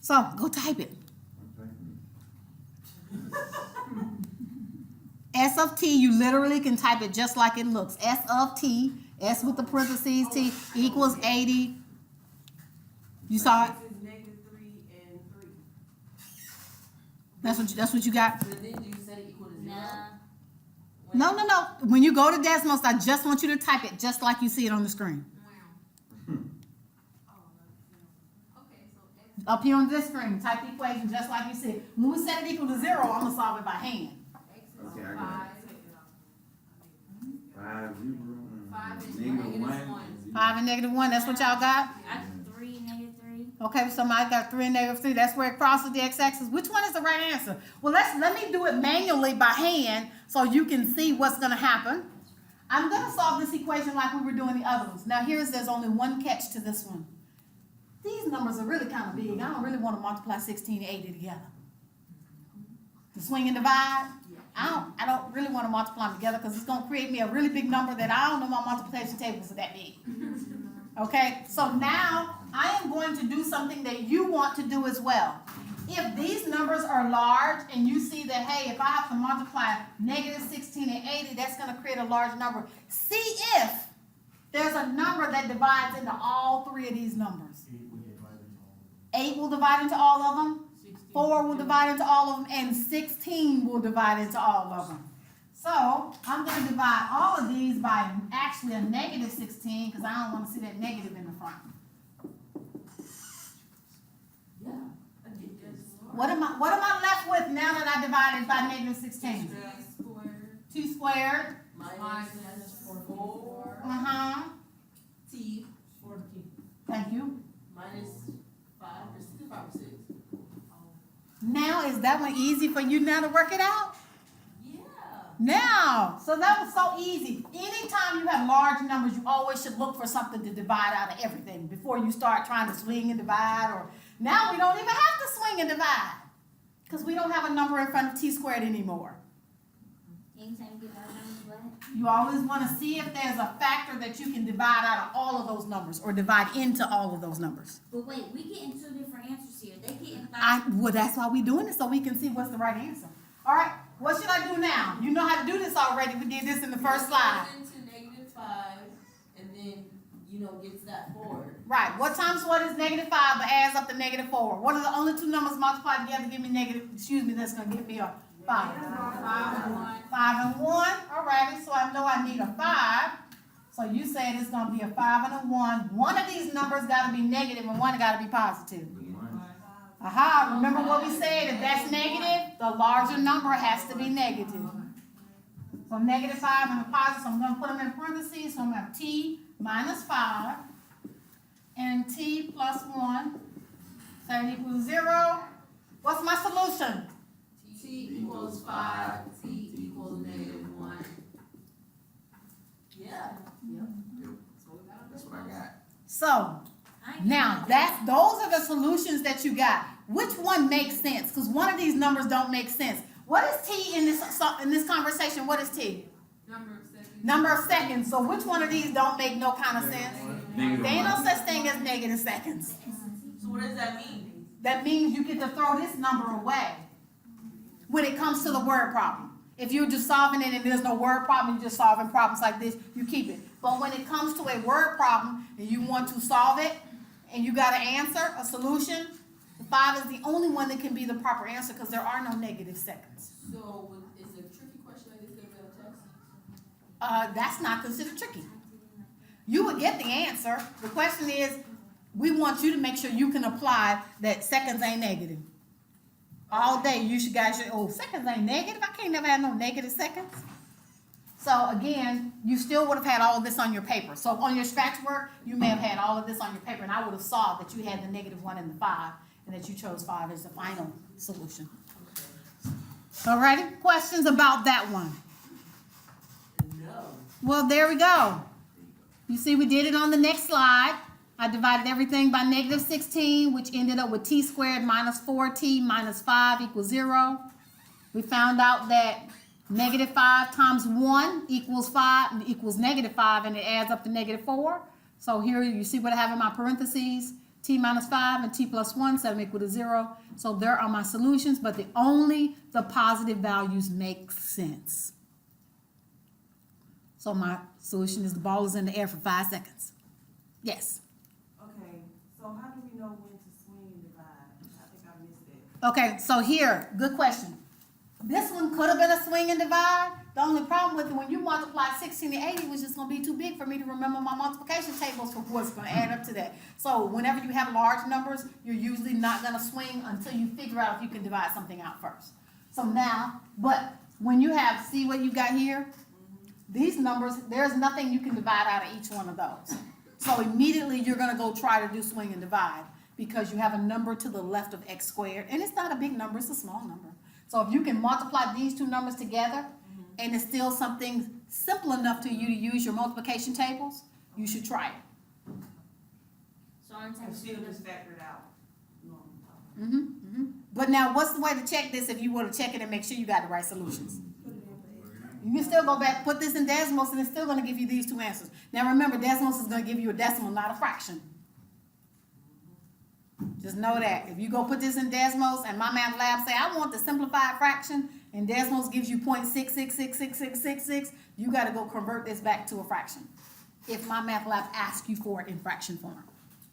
A: So go type it. S of t, you literally can type it just like it looks. S of t, S with the parentheses, t equals 80. You saw it?
D: It's -3 and 3.
A: That's what you got?
D: But then you said it equal to 0?
B: Nah.
A: No. When you go to Desmos, I just want you to type it just like you see it on the screen. Up here on this screen, type the equation just like you see it. When we set it equal to 0, I'm gonna solve it by hand.
G: Okay, I got it. 5, 0,
D: Five is
G: -1.
D: -1.
A: 5 and -1, that's what y'all got?
B: I 3, -3.
A: Okay, somebody got 3 and -3, that's where it crosses the x-axis. Which one is the right answer? Well, let me do it manually by hand so you can see what's gonna happen. I'm gonna solve this equation like we were doing the other ones. Now there's only one catch to this one. These numbers are really kind of big. I don't really want to multiply 16 and 80 together. The swing and divide, I don't really want to multiply them together because it's gonna create me a really big number that I don't know my multiplication tables are that big. Okay, so now I am going to do something that you want to do as well. If these numbers are large and you see that, hey, if I have to multiply -16 and 80, that's going to create a large number. See if there's a number that divides into all 3 of these numbers. 8 will divide into all of them, 4 will divide into all of them, and 16 will divide into all of them. So I'm going to divide all of these by actually a -16 because I don't want to see that negative in the front.
D: Yeah, I get this.
A: What am I left with now that I divided by -16? 2 squared.
D: Minus 4. T.
F: 14.
A: Thank you.
D: Minus 5 or 6 or 5 or 6.
A: Now, is that one easy for you now to work it out?
D: Yeah.
A: Now, so that was so easy. Anytime you have large numbers, you always should look for something to divide out of everything before you start trying to swing and divide. Or now we don't even have to swing and divide because we don't have a number in front of t squared anymore.
B: Anytime you get out of numbers, what?
A: You always want to see if there's a factor that you can divide out of all of those numbers or divide into all of those numbers.
B: But wait, we getting 2 different answers here. They getting 5.
A: Well, that's why we're doing this, so we can see what's the right answer. All right, what should I do now? You know how to do this already. We did this in the first slide.
D: Into -5, and then, gets that 4.
A: Right, what times what is -5 but adds up to -4? What are the only 2 numbers multiplied together to give me that's going to give me a 5. 5 and 1, all righty, so I know I need a 5. So you said it's going to be a 5 and a 1. One of these numbers got to be negative and one got to be positive. Aha, remember what we said, if that's negative, the larger number has to be negative. So -5 and a positive, so I'm going to put them in parentheses, so I'm going to have t minus 5 and t plus 1, so that equals 0. What's my solution?
D: T equals 5, T equals -1. Yeah.
G: That's what I got.
A: So, now those are the solutions that you got. Which one makes sense? Because one of these numbers don't make sense. What is t in this conversation? What is t? Number of seconds. So which one of these don't make no kind of sense?
G: Negative
A: There ain't no
G: one.
A: such thing as negative seconds.
D: So what does that mean?
A: That means you get to throw this number away when it comes to the word problem. If you're just solving it and there's no word problem, you're just solving problems like this, you keep it. But when it comes to a word problem and you want to solve it and you got an answer, a solution, the 5 is the only one that can be the proper answer because there are no negative seconds.
D: So is a tricky question like this going to be on text?
A: That's not considered tricky. You would get the answer. The question is, we want you to make sure you can apply that seconds ain't negative. All day, guys should, seconds ain't negative? I can't never have no negative seconds. So again, you still would have had all of this on your paper. So on your scratch work, you may have had all of this on your paper, and I would have saw that you had the -1 and the 5, and that you chose 5 as the final solution. Alrighty, questions about that one?
D: No.
A: Well, there we go. You see, we did it on the next slide. I divided everything by -16, which ended up with t squared minus 4t minus 5 equals 0. We found out that -5 times 1 equals 5 equals -5, and it adds up to -4. So here you see what I have in my parentheses. T minus 5 and t plus 1, so equal to 0. So there are my solutions, but only the positive values make sense. So my solution is the ball is in the air for 5 seconds. Yes.
H: Okay, so how do we know when to swing and divide? I think I missed that.
A: Okay, so here, good question. This one could have been a swing and divide. The only problem with it, when you multiply 16 to 80, was just going to be too big for me to remember my multiplication tables for what's going to add up to that. So whenever you have large numbers, you're usually not going to swing until you figure out if you can divide something out first. So now, but when you have, see what you got here? These numbers, there's nothing you can divide out of each one of those. So immediately you're going to go try to do swing and divide. because you have a number to the left of x squared, and it's not a big number, it's a small number. So if you can multiply these two numbers together, and it's still something simple enough to you to use your multiplication tables, you should try it.
B: So on
H: And
B: time
H: still
B: student,
H: just factor it out.
A: But now, what's the way to check this if you want to check it and make sure you got the right solutions?
H: Put it in for X.
A: You can still go back, put this in decimals, and it's still gonna give you these two answers. Now remember, decimals is gonna give you a decimal, not a fraction. Just know that. If you go put this in decimals and my math lab say, I want the simplified fraction, and decimals gives you 0.66666666, you gotta go convert this back to a fraction. If my math lab asks you for it in fraction form.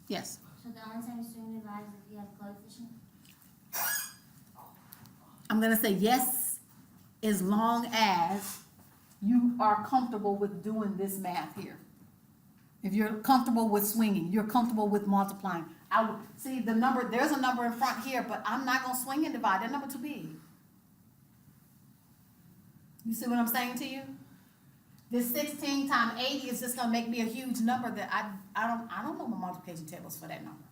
A: Yes?
B: so the only time student divides if you have a coefficient?
A: I'm gonna say yes, as long as you are comfortable with doing this math here. If you're comfortable with swinging, you're comfortable with multiplying. I would, see the number, there's a number in front here, but I'm not gonna swing and divide, that number too big. You see what I'm saying to you? This 16 times 80 is just gonna make me a huge number that I don't know my multiplication tables for that number.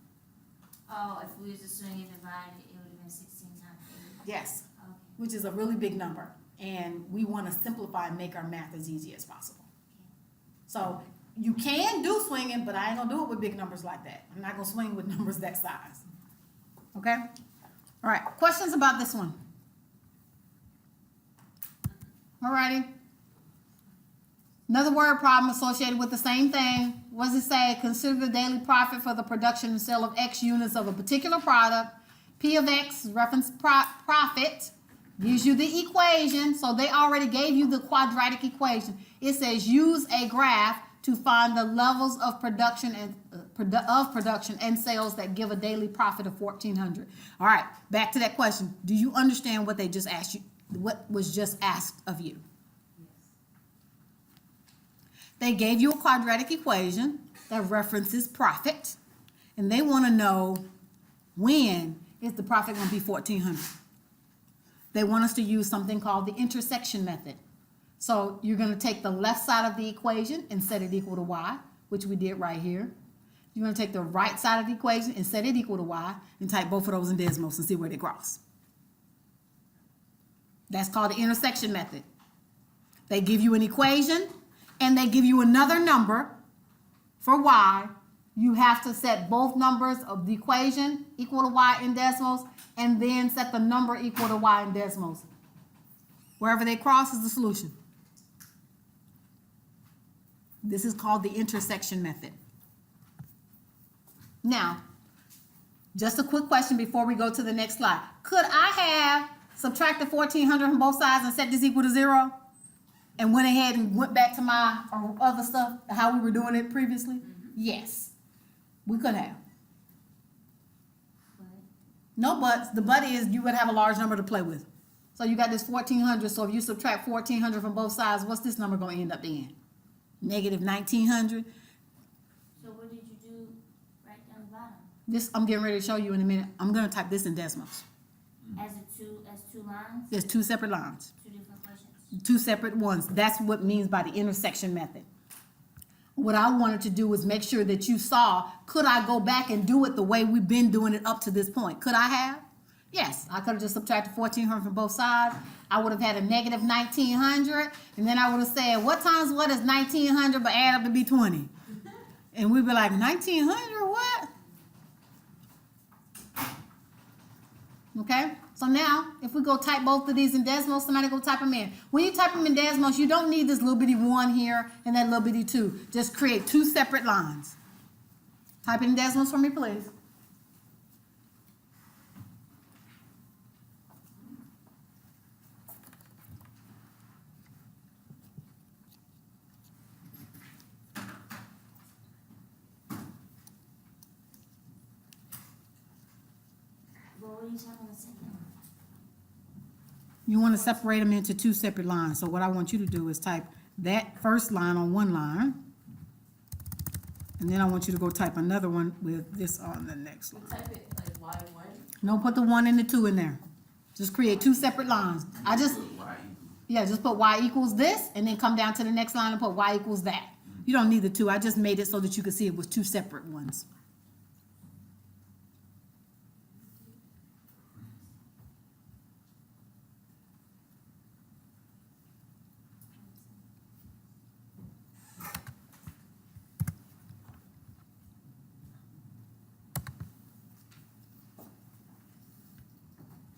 B: Oh, if we was to swing and divide, it would have been 16 times 8.
A: Yes,
B: Okay.
A: which is a really big number, and we wanna simplify and make our math as easy as possible. So, you can do swinging, but I ain't gonna do it with big numbers like that. I'm not gonna swing with numbers that size. Okay? All right, questions about this one? All righty. Another word problem associated with the same thing. What does it say? Consider the daily profit for the production and sale of X units of a particular product. P of X, reference profit, gives you the equation. So they already gave you the quadratic equation. It says use a graph to find the levels of production and sales that give a daily profit of 1,400. All right, back to that question. Do you understand what they just asked you? What was just asked of you? They gave you a quadratic equation that references profit, and they want to know when is the profit going to be 1,400. They want us to use something called the intersection method. So you're going to take the left side of the equation and set it equal to y, which we did right here. You're going to take the right side of the equation and set it equal to y, and type both of those in decimals and see where they cross. That's called the intersection method. They give you an equation, and they give you another number for y. You have to set both numbers of the equation equal to y in decimals, and then set the number equal to y in decimals. Wherever they cross is the solution. This is called the intersection method. Now, just a quick question before we go to the next slide. Could I have subtracted 1,400 from both sides and set this equal to 0? And went ahead and went back to my other stuff, how we were doing it previously? Yes, we could have.
B: But
A: No buts. The but is you would have a large number to play with. So you got this 1,400. So if you subtract 1,400 from both sides, what's this number going to end up being? Negative 1,900.
B: so what did you do right down the bottom?
A: This I'm getting ready to show you in a minute. I'm going to type this in decimals.
B: As two lines,
A: There's two separate lines,
B: two different questions.
A: two separate ones. That's what it means by the intersection method. What I wanted to do was make sure that you saw, could I go back and do it the way we've been doing it up to this point? Could I have? Yes, I could have just subtracted 1,400 from both sides. I would have had a negative 1,900, and then I would have said, what times what is 1,900 but add up to be 20? And we'd be like, 1,900 what? Okay, so now if we go type both of these in decimals, somebody go type them in. When you type them in decimals, you don't need this little bitty 1 here and that little bitty 2. Just create two separate lines. Type it in decimals for me, please.
B: What were you talking about second?
A: You want to separate them into two separate lines. So what I want you to do is type that first line on one line. And then I want you to go type another one with this on the next line.
D: Type it like Y1.
A: No, put the 1 and the 2 in there. Just create two separate lines.
G: Y equals.
A: Yeah, just put y equals this, and then come down to the next line and put y equals that. You don't need the 2. I just made it so that you could see it was two separate ones.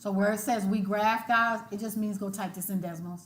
A: So where it says we graph, guys, it just means go type this in decimals.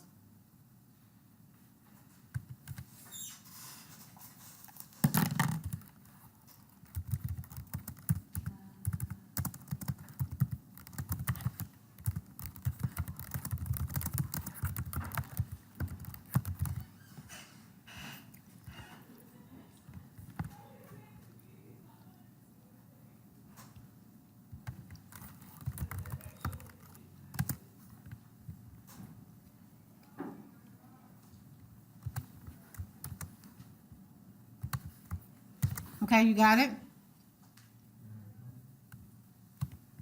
A: Okay, you got it?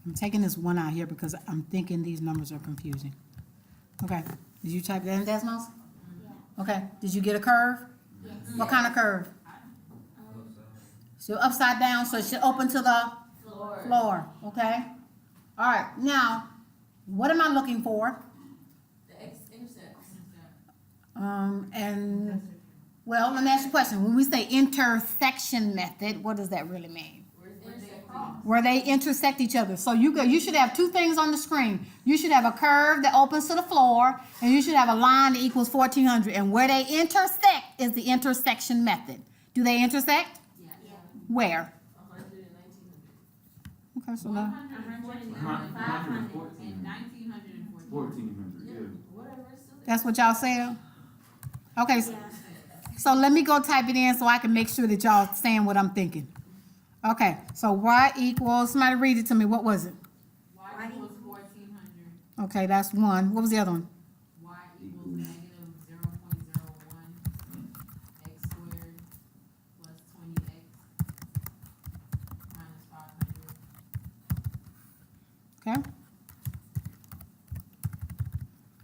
A: I'm taking this one out here because I'm thinking these numbers are confusing. Okay, did you type that in decimals?
B: Yeah.
A: Okay, did you get a curve?
B: Yes.
A: What kind of curve? So upside down, so it should open to the floor, okay? All right, now, what am I looking for?
D: The x-intercepts.
A: And, well, let me ask you a question. When we say intersection method, what does that really mean?
D: Where's the intersecting?
A: Where they intersect each other. So you should have two things on the screen. You should have a curve that opens to the floor, and you should have a line that equals 1400. And where they intersect is the intersection method. Do they intersect?
D: Yeah.
A: Where?
D: 100 and 1900.
A: Okay, so now,
F: 100, 500, and 1914.
G: 1400, yeah.
D: Whatever, it's still there.
A: that's what y'all said? Okay, so let me go type it in so I can make sure that y'all saying what I'm thinking. Okay, so y equals, somebody read it to me, what was it?
F: Y equals 1400.
A: Okay, that's one. What was the other one?
F: Y equals negative 0.01 x squared plus 20x minus 500.
A: Okay.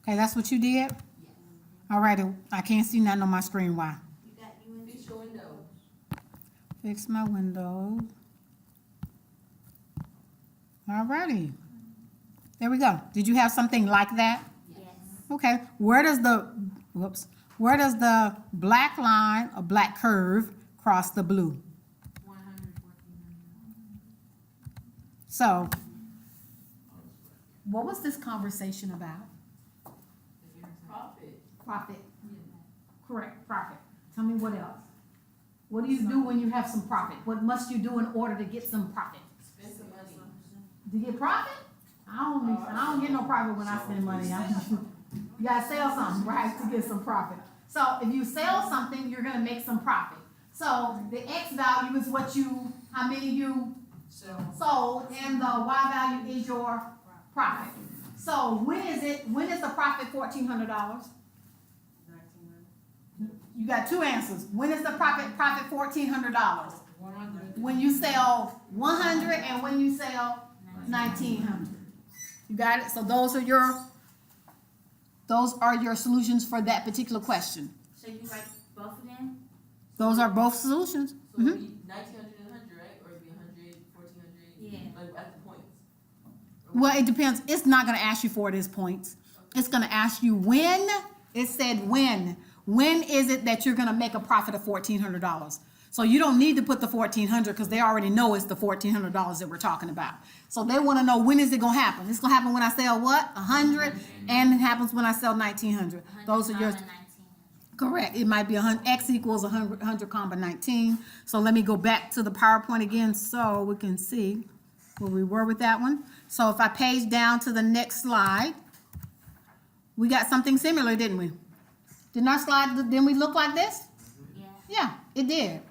A: Okay, that's what you did?
F: Yes.
A: All right, I can't see nothing on my screen, why?
D: Fix your window.
A: Fix my window. All righty. There we go. Did you have something like that?
B: Yes.
A: Okay, where does the black line, a black curve, cross the blue?
F: 100, 1400.
A: So, what was this conversation about?
F: The intersection.
D: Profit.
A: Profit.
F: Yeah.
A: Correct, profit. Tell me what else. What do you do when you have some profit? What must you do in order to get some profit?
D: Spend some money.
A: To get profit? I don't get no profit when I spend money. You gotta sell something, right, to get some profit. So if you sell something, you're gonna make some profit. So the X value is how many you sold, and the Y value is your profit. So when is the profit $1,400?
H: 1900.
A: You got two answers. When is the profit $1,400?
F: 100.
A: When you sell 100 and when you sell 1900. You got it? So those are your solutions for that particular question.
B: So you write both of them?
A: Those are both solutions.
D: So
A: Mhm.
D: it'd be 1900 and 100, right? Or it'd be 100, 1400,
B: Yeah.
D: like at the points.
A: Well, it depends. It's not going to ask you for it as points. It's going to ask you when. It said when. When is it that you're going to make a profit of $1,400? So you don't need to put the 1400 because they already know it's the $1,400 that we're talking about. So they want to know, when is it going to happen? It's going to happen when I sell what? 100, and it happens when I sell 1900. Those are yours.
B: 119.
A: Correct. It might be X equals 100 comma 19. So let me go back to the PowerPoint again so we can see where we were with that one. So if I page down to the next slide, we got something similar, didn't we? Didn't we look like this?
B: Yeah.
A: Yeah, it did.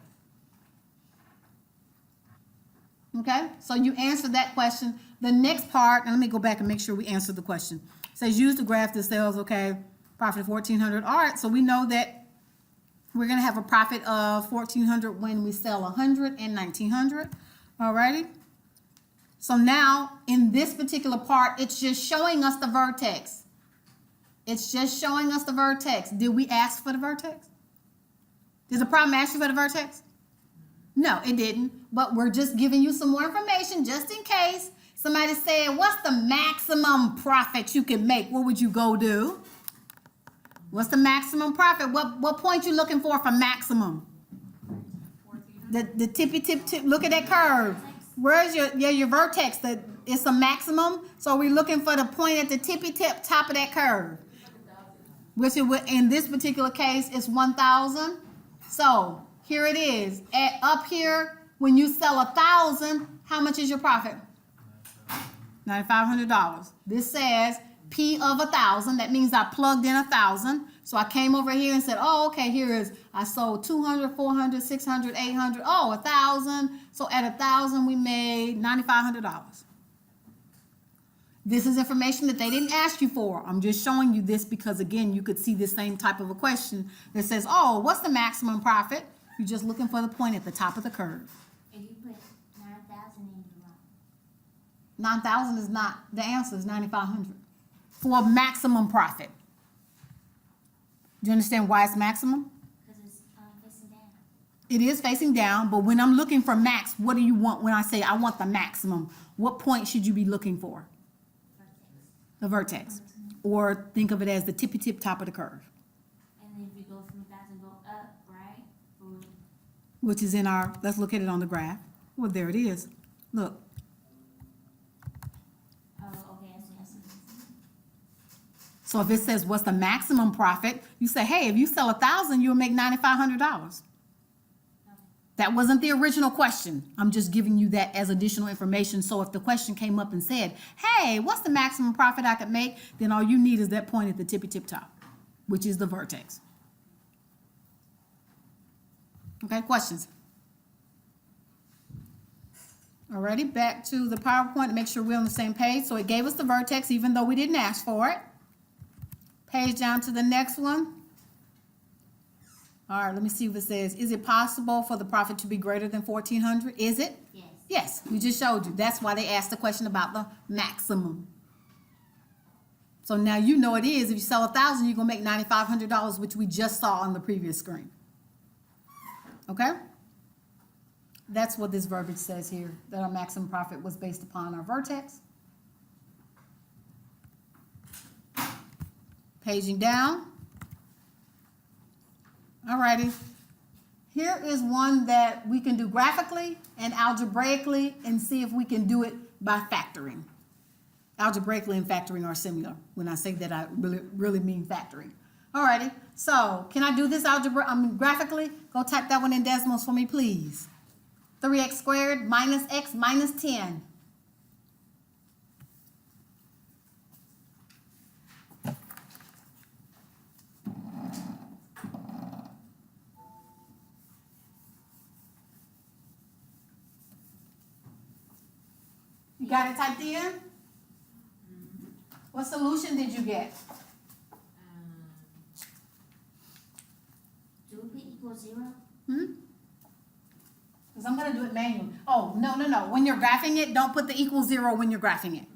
A: Okay, so you answered that question. The next part, and let me go back and make sure we answered the question. It says use the graph that sells, okay, profit of 1400. All right, so we know that we're gonna have a profit of 1400 when we sell 100 and 1900. All righty. So now in this particular part, it's just showing us the vertex. It's just showing us the vertex. Did we ask for the vertex? Did the problem ask you for the vertex? No, it didn't. But we're just giving you some more information just in case somebody said, what's the maximum profit you can make? What would you go do? What's the maximum profit? What point you looking for maximum?
F: 1400.
A: The tippy tip. Look at that curve. Where's your vertex? It's a maximum, so we're looking for the point at the tippy tip top of that curve. Which it would, in this particular case, is 1,000. So here it is. Up here, when you sell 1,000, how much is your profit? $9,500. This says P of 1,000. That means I plugged in 1,000. So I came over here and said, oh, okay, here is, I sold 200, 400, 600, 800, 1,000. So at 1,000, we made $9,500. This is information that they didn't ask you for. I'm just showing you this because, again, you could see the same type of a question that says, oh, what's the maximum profit? You're just looking for the point at the top of the curve.
B: If you put 9,000 in, you're wrong.
A: 9,000 is not, the answer is 9,500 for maximum profit. Do you understand why it's maximum?
B: Because it's facing down.
A: It is facing down, but when I'm looking for max, what do you want when I say I want the maximum? What point should you be looking for?
B: Vertex.
A: The vertex. Or think of it as the tippy tip top of the curve,
B: And then if you go from 1,000, go up, right? Or
A: which is in our, let's look at it on the graph. Well, there it is. Look,
B: oh, okay, I see.
A: so if it says what's the maximum profit, you say, hey, if you sell 1,000, you'll make $9,500. That wasn't the original question. I'm just giving you that as additional information. So if the question came up and said, hey, what's the maximum profit I could make? Then all you need is that point at the tippy tip top, which is the vertex. Okay, questions? Alrighty, back to the PowerPoint to make sure we're on the same page. So it gave us the vertex even though we didn't ask for it. Page down to the next one. All right, let me see what it says. Is it possible for the profit to be greater than 1,400? Is it?
B: Yes.
A: Yes, we just showed you. That's why they asked the question about the maximum. So now you know it is. If you sell 1,000, you're gonna make $9,500, which we just saw on the previous screen. Okay? That's what this verbiage says here, that our maximum profit was based upon our vertex. Paging down. Alrighty. Here is one that we can do graphically and algebraically and see if we can do it by factoring. Algebraically and factoring are similar. When I say that, I really mean factoring. Alrighty, so can I do this graphically? Go type that one in decimals for me, please. 3x squared minus x minus 10. You got it typed in? What solution did you get?
B: Do it equal 0?
A: Because I'm going to do it manually. Oh, no. When you're graphing it, don't put the equal 0 when you're graphing it.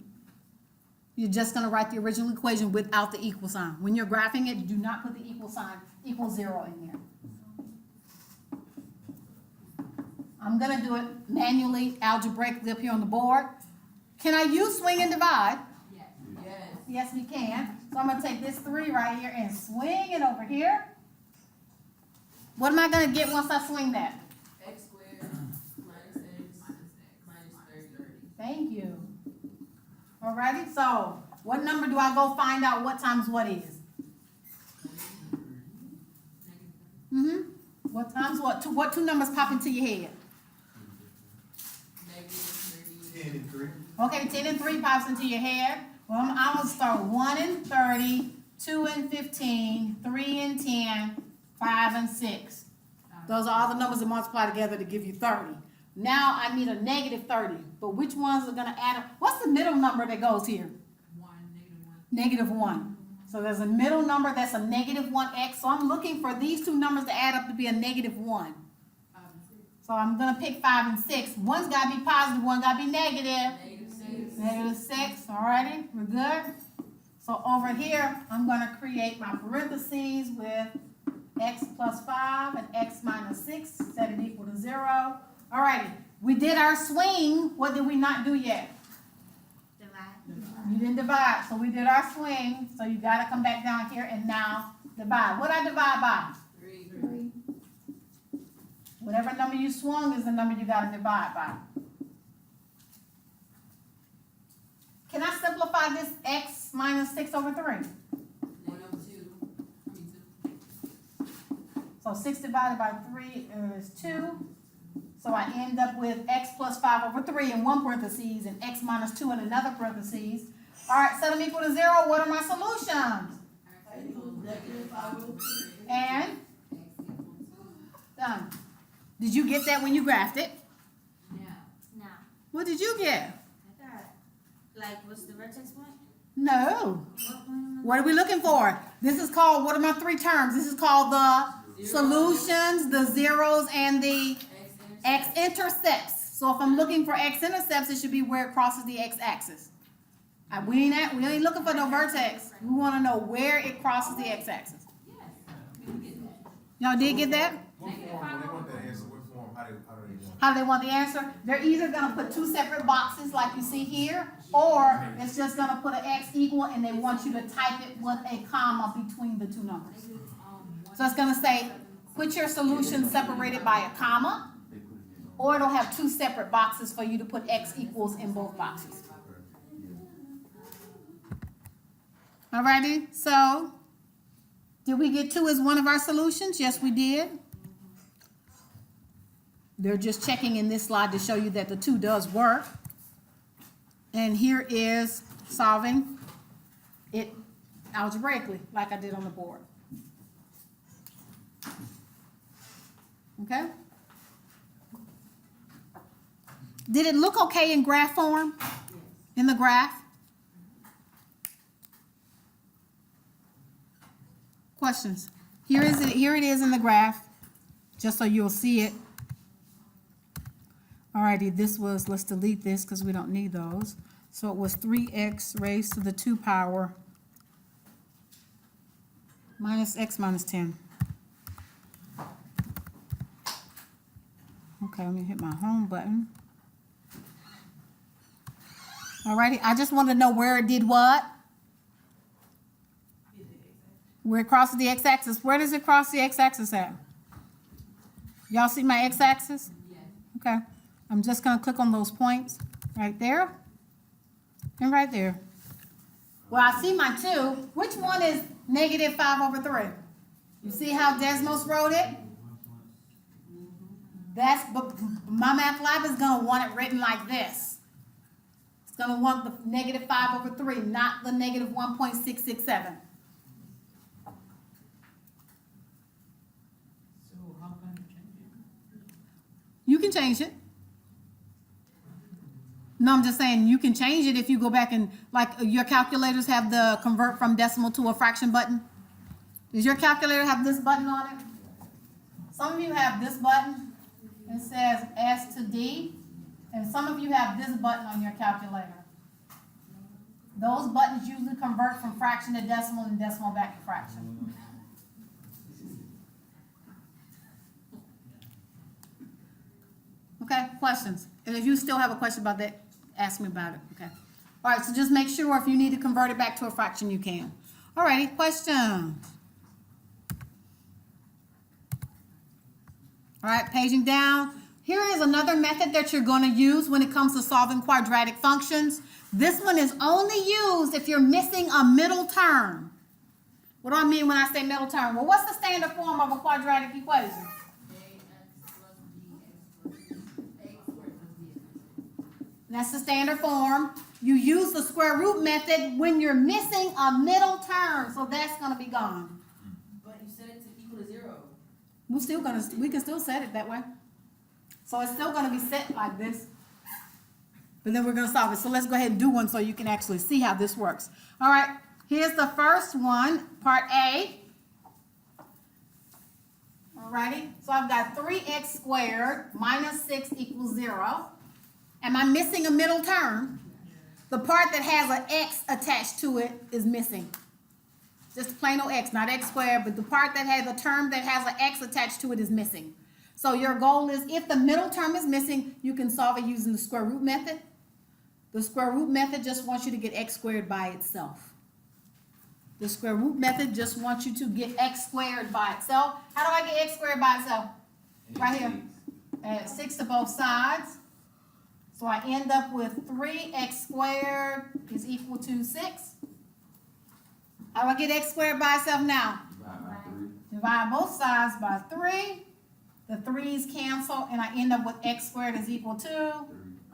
A: You're just going to write the original equation without the equal sign. When you're graphing it, do not put the equal sign, equal 0 in there. I'm going to do it manually, algebraically up here on the board. Can I use swing and divide?
D: Yes.
A: Yes, we can. So I'm going to take this 3 right here and swing it over here. What am I going to get once I swing that?
D: X squared minus x minus 30.
A: Thank you. Alrighty, so what number do I go find out what times what is? What times what? What two numbers pop into your head?
D: Negative
C: 10 and 3.
A: Okay, 10 and 3 pops into your head. Well, I'm going to start 1 and 30, 2 and 15, 3 and 10, 5 and 6. Those are all the numbers that multiply together to give you 30. Now I need a negative 30, but which ones are going to add up? What's the middle number that goes here?
F: 1,
A: Negative 1. So there's a middle number that's a negative 1x. So I'm looking for these two numbers to add up to be a negative 1. So I'm going to pick 5 and 6. One's got to be positive, one got to be negative.
D: Negative 6.
A: Negative 6, alrighty, we're good. So over here, I'm going to create my parentheses with x plus 5 and x minus 6, set it equal to 0. Alrighty, we did our swing. What did we not do yet?
B: Divide.
A: You didn't divide, so we did our swing. So you got to come back down here and now divide. What I divide by?
D: 3.
A: Whatever number you swung is the number you got to divide by. can I simplify this x minus 6 over 3?
D: 102.
A: So 6 divided by 3 is 2. So I end up with x plus 5 over 3 in one parentheses and x minus 2 in another parentheses. All right, set them equal to 0. What are my solutions? And done. Did you get that when you graphed it?
B: Now,
A: What did you get?
B: I got, like, what's the vertex point?
A: No.
B: What point?
A: What are we looking for? This is called, what are my 3 terms? This is called the solutions, the zeros, and the x-intercepts. So if I'm looking for x-intercepts, it should be where it crosses the x-axis. We ain't looking for no vertex. We want to know where it crosses the x-axis. Y'all did get that?
C: What form, when they want that answer, what form, how do they want it?
A: How do they want the answer? They're either gonna put 2 separate boxes like you see here, or it's just gonna put an x equal and they want you to type it with a comma between the 2 numbers. So it's gonna say, put your solution separated by a comma, or it'll have 2 separate boxes for you to put x equals in both boxes. Alrighty, so did we get 2 as one of our solutions? Yes, we did. They're just checking in this slide to show you that the 2 does work. And here is solving it algebraically, like I did on the board. Okay? Did it look okay in graph form? In the graph? Questions? Here it is in the graph, just so you'll see it. Alrighty, this was, let's delete this because we don't need those. So it was 3x raised to the 2 power minus x minus 10. Okay, let me hit my home button. Alrighty, I just want to know where it did what? Where it crosses the x-axis. Where does it cross the x-axis at? Y'all see my x-axis? Okay. I'm just going to click on those points right there and right there. Well, I see my 2. Which one is negative 5 over 3? You see how Desmos wrote it? But my math lab is going to want it written like this. It's going to want the negative 5 over 3, not the negative 1.667. You can change it. No, I'm just saying you can change it if you go back and, like, your calculators have the convert from decimal to a fraction button. Does your calculator have this button on it? Some of you have this button. It says S to D. And some of you have this button on your calculator. Those buttons usually convert from fraction to decimal and decimal back to fraction. Okay, questions? And if you still have a question about that, ask me about it, okay? All right, so just make sure if you need to convert it back to a fraction, you can. All righty, questions? All right, paging down. Here is another method that you're going to use when it comes to solving quadratic functions. This one is only used if you're missing a middle term. What do I mean when I say middle term? Well, what's the standard form of a quadratic equation? That's the standard form. You use the square root method when you're missing a middle term, so that's going to be gone.
D: But you set it to equal to 0.
A: We can still set it that way. So it's still going to be set like this. But then we're going to solve it. So let's go ahead and do one so you can actually see how this works. All right, here's the first one, part A. All righty, so I've got 3x squared minus 6 equals 0. Am I missing a middle term? The part that has an x attached to it is missing. Just plain old x, not x squared, but the part that has a term that has an x attached to it is missing. So your goal is, if the middle term is missing, you can solve it using the square root method. The square root method just wants you to get x squared by itself. The square root method just wants you to get x squared by itself. How do I get x squared by itself? Right here. Add 6 to both sides. So I end up with 3x² is equal to 6. How do I get x squared by itself now?
G: Divide by 3.
A: Divide both sides by 3. The 3's cancel, and I end up with x squared is equal to
G: 3.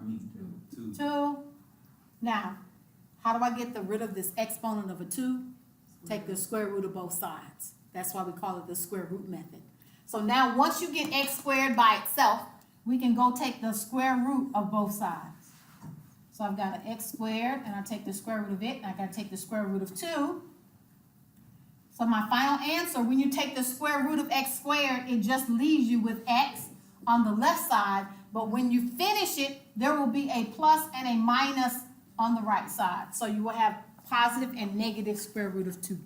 G: I mean, 2.
A: 2. Now, how do I get rid of this exponent of a 2? Take the square root of both sides. That's why we call it the square root method. So now, once you get x squared by itself, we can go take the square root of both sides. So I've got an x squared, and I take the square root of it, and I gotta take the square root of 2. So my final answer, when you take the square root of x squared, it just leaves you with x on the left side, but when you finish it, there will be a plus and a minus on the right side. So you will have positive and negative square root of 2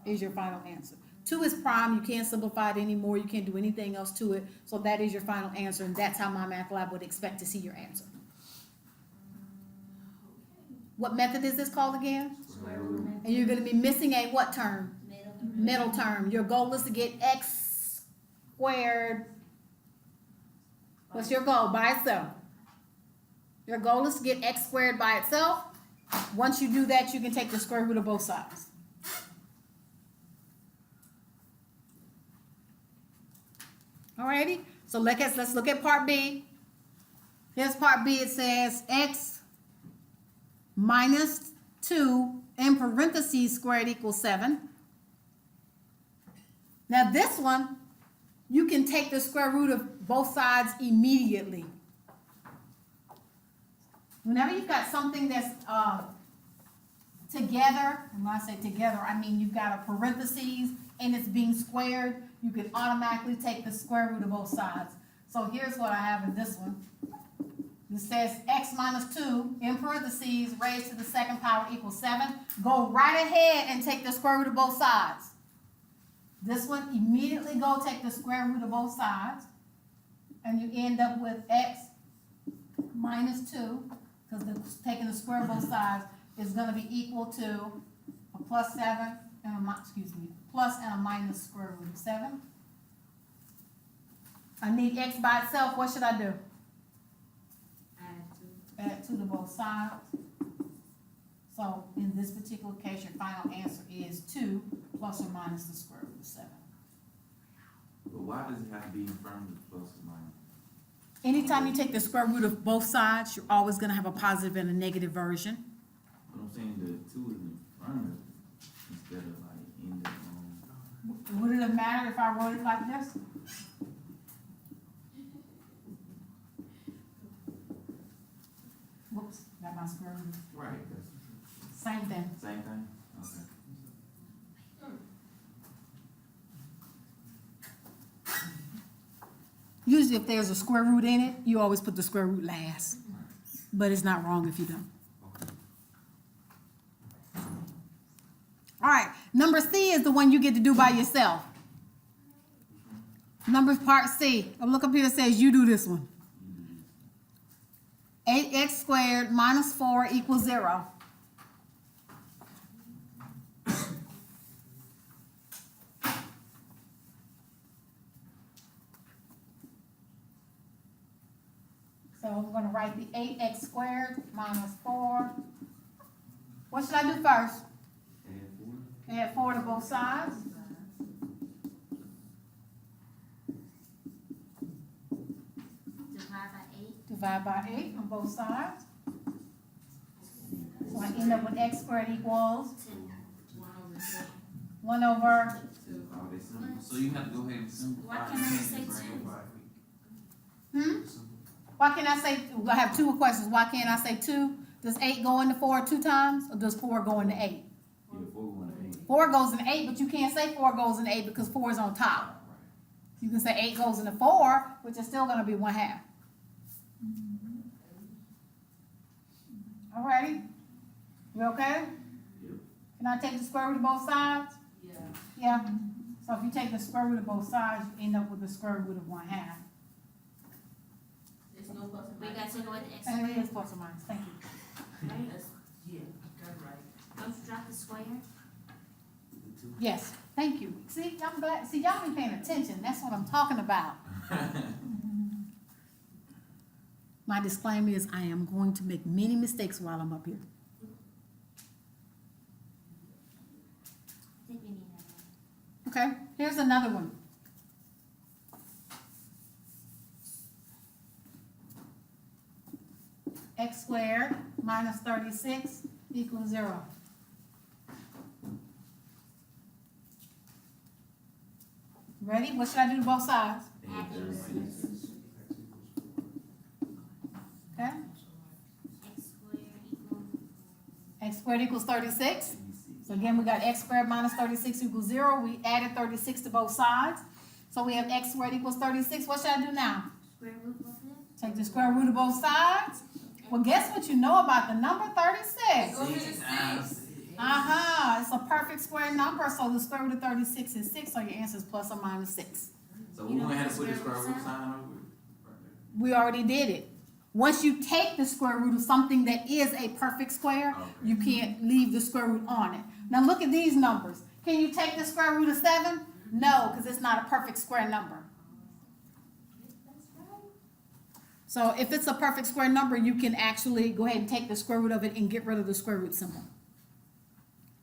A: is your final answer. 2 is prime. You can't simplify it anymore. You can't do anything else to it. So that is your final answer, and that's how my math lab would expect to see your answer. What method is this called again?
B: Square root method.
A: And you're going to be missing a what term?
B: Middle.
A: Middle term. Your goal is to get x squared. What's your goal? By itself. Your goal is to get x squared by itself. Once you do that, you can take the square root of both sides. Alrighty, so let's look at part B. Here's part B. It says x minus 2 in parentheses squared equals 7. Now this one, you can take the square root of both sides immediately. Whenever you've got something that's together, and when I say together, I mean you've got a parentheses and it's being squared, you can automatically take the square root of both sides. So here's what I have in this one. It says x minus 2 in parentheses raised to the second power equals 7. Go right ahead and take the square root of both sides. This one, immediately go take the square root of both sides, and you end up with x minus 2, because taking the square of both sides is going to be equal to a plus 7 and a, plus and a minus square root of 7. I need x by itself. What should I do? Add 2 to both sides. So in this particular case, your final answer is 2 plus or minus the square root of 7.
G: But why does it have to be in front of the plus or minus?
A: Anytime you take the square root of both sides, you're always going to have a positive and a negative version.
G: But I'm saying the 2 is in front of it instead of like in the
A: Would it have mattered if I wrote it like this? Whoops, got my square root.
G: Right,
A: Same thing.
G: that's same thing? Okay.
A: Usually if there's a square root in it, you always put the square root last. But it's not wrong if you don't. All right, number C is the one you get to do by yourself. Number part C. I look up here, it says you do this one. 8x squared minus 4 equals 0. So I'm going to write the 8x squared minus 4. What should I do first? Add 4 to both sides. Divide by 8 on both sides. So I end up with x squared equals 1 over.
G: So you have to go ahead and simplify.
B: Why can't I say 2?
A: Why can't I say, I have 2 questions. Why can't I say 2? Does 8 go into 4 2 times, or does 4 go into 8?
G: Yeah, 4 going to 8.
A: 4 goes into 8, but you can't say 4 goes into 8 because 4 is on top. You can say 8 goes into 4, which is still going to be 1/2. Alrighty? You okay?
G: Yep.
A: Can I take the square root of both sides?
D: Yeah.
A: Yeah. So if you take the square root of both sides, you end up with the square root of 1/2.
D: There's no plus and
B: We
D: minus.
B: got to go with the x
A: And it
B: squared.
A: is plus or minus. Thank you.
D: That's, yeah, that's right.
B: Don't you drop the square?
G: The 2.
A: Yes. Thank you. See, I'm glad. See, y'all been paying attention. That's what I'm talking about. My disclaimer is I am going to make many mistakes while I'm up here.
B: I think we need that.
A: Okay, here's another one. X squared minus 36 equals 0. Ready? What should I do to both sides?
G: Add 36.
A: Okay,
B: X squared equals
A: x squared equals 36. So again, we got x squared minus 36 equals 0. We added 36 to both sides. So we have x squared equals 36. What should I do now?
B: square root both of them.
A: Take the square root of both sides. Well, guess what you know about the number 36?
D: Go to the 6.
A: It's a perfect square number, so the square root of 36 is 6, so your answer is plus or minus 6.
G: So we gonna have to put the square root sign over it? Right there.
A: We already did it. Once you take the square root of something that is a perfect square,
G: Okay.
A: you can't leave the square root on it. Now look at these numbers. Can you take the square root of 7? No, because it's not a perfect square number. So if it's a perfect square number, you can actually go ahead and take the square root of it and get rid of the square root symbol.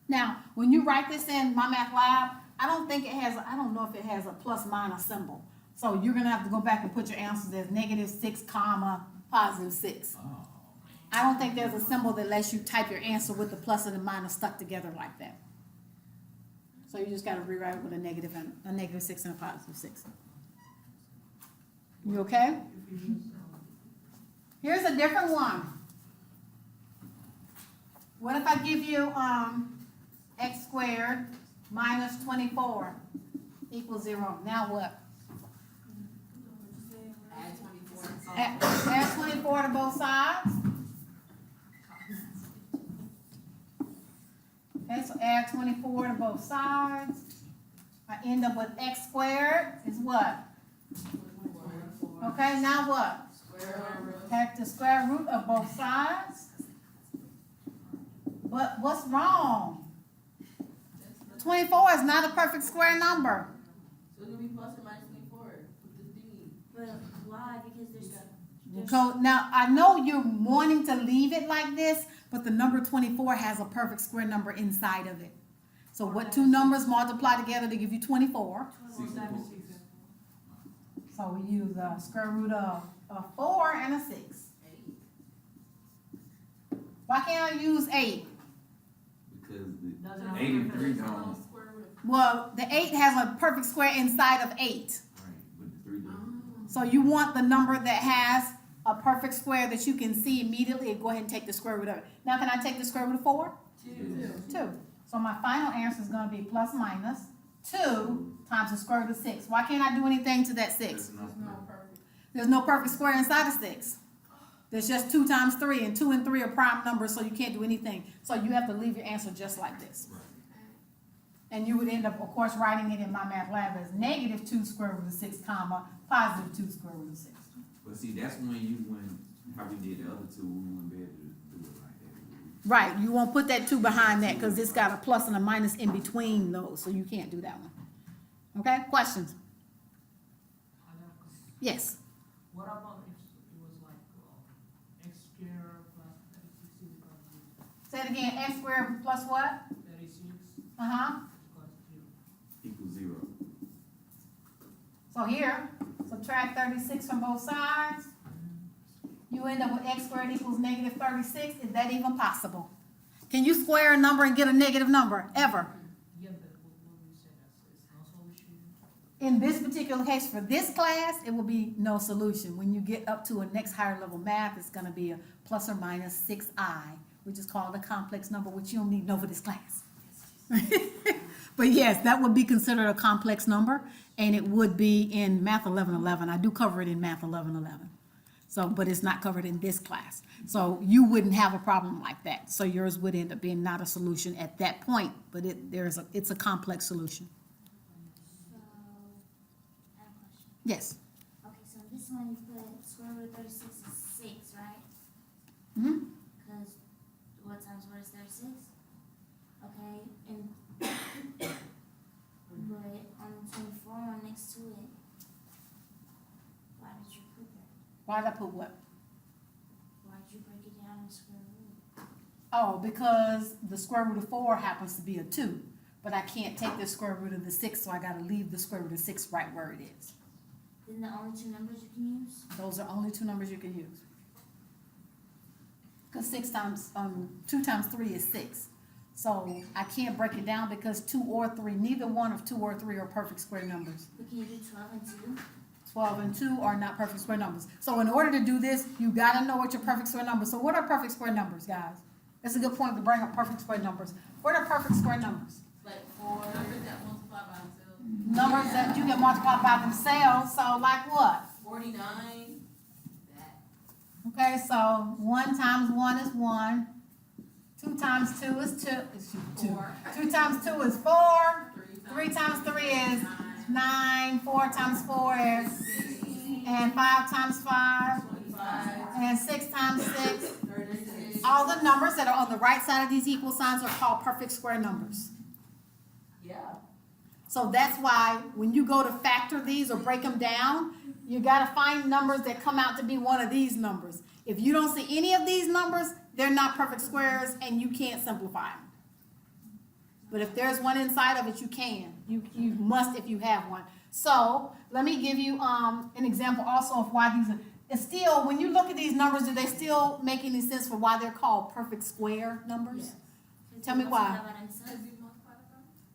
A: Now, when you write this in My Math Lab, I don't know if it has a plus minus symbol. So you're gonna have to go back and put your answers as -6, comma, +6.
G: Oh,
A: I don't think there's a symbol that lets you type your answer with the plus and the minus stuck together like that. So you just gotta rewrite it with a negative and a -6 and a +6. You okay? Here's a different one. What if I give you, x squared minus 24 equals 0? Now what?
D: Add 24.
A: Add 24 to both sides. Okay, so add 24 to both sides. I end up with x squared is what? Okay, now what?
D: Square root.
A: Take the square root of both sides. But what's wrong? 24 is not a perfect square number.
D: So it's gonna be plus or minus 24 with the D.
B: But why? Because there's
A: Now, I know you're wanting to leave it like this, but the number 24 has a perfect square number inside of it. So what two numbers multiply together to give you 24?
G: 64.
A: So we use a square root of a 4 and a 6. Why can't I use 8?
G: Because the 83 don't,
A: Well, the 8 has a perfect square inside of 8.
G: right, but the 3 don't.
A: So you want the number that has a perfect square that you can see immediately, and go ahead and take the square root of it. Now, can I take the square root of 4?
G: Yes.
A: 2. So my final answer is gonna be plus minus 2 times the square root of 6. Why can't I do anything to that 6?
G: That's not perfect.
A: There's no perfect square inside of 6. There's just 2 times 3, and 2 and 3 are prime numbers, so you can't do anything. So you have to leave your answer just like this.
G: Right.
A: And you would end up, of course, writing it in My Math Lab as -2 square root of 6, comma, +2 square root of 6.
G: But see, that's when how we did the other two, we wouldn't be able to do it like that.
A: Right, you won't put that 2 behind that, because it's got a plus and a minus in between those, so you can't do that one. Okay, questions? Yes.
I: What about if it was like x squared plus 36 is equal to
A: Say it again, x squared plus what?
I: 36
A: Uh-huh.
I: equals 0.
G: Equals 0.
A: So here, subtract 36 from both sides. You end up with x squared equals -36. Is that even possible? Can you square a number and get a negative number, ever?
I: Yeah, but what we said is no solution.
A: In this particular case, for this class, it will be no solution. When you get up to a next higher level math, it's gonna be a plus or minus 6i, which is called a complex number, which you don't need to know for this class. But yes, that would be considered a complex number, and it would be in Math 1111. I do cover it in Math 1111. So, but it's not covered in this class. So you wouldn't have a problem like that. So yours would end up being not a solution at that point, but it's a complex solution.
B: So, I have a question.
A: Yes.
B: Okay, so this one you put square root of 36 is 6, right?
A: Mm-hmm.
B: Because what times what is 36? Okay, and but on the 24 one next to it, why did you put that?
A: Why did I put what?
B: you break it down in square root?
A: Oh, because the square root of 4 happens to be a 2. But I can't take the square root of the 6, so I gotta leave the square root of 6 right where it is.
B: Then the only two numbers you can use?
A: Those are only 2 numbers you can use. Because 2 times 3 is 6. So I can't break it down because 2 or 3, neither one of 2 or 3 are perfect square numbers.
B: But can you do 12 and 2?
A: 12 and 2 are not perfect square numbers. So in order to do this, you gotta know what your perfect square numbers. So what are perfect square numbers, guys? That's a good point to bring up perfect square numbers. What are perfect square numbers?
D: Like 4.
F: Numbers that multiply by themselves.
A: Numbers that you can multiply by themselves. So like what?
D: 49. That.
A: Okay, so 1 times 1 is 1. 2 times 2 is 2. It's 2.
F: 4.
A: 2 times 2 is 4. 3
F: 3
A: times 3 is 9. 4 times 4 is, and 5 times 5,
D: 25.
A: and 6 times 6.
D: 36.
A: All the numbers that are on the right side of these equal signs are called perfect square numbers.
D: Yeah.
A: So that's why when you go to factor these or break them down, you gotta find numbers that come out to be one of these numbers. If you don't see any of these numbers, they're not perfect squares and you can't simplify them. But if there's one inside of it, you can. You must if you have one. So let me give you an example also of why these are. It's still, when you look at these numbers, do they still make any sense for why they're called perfect square numbers? Tell me why.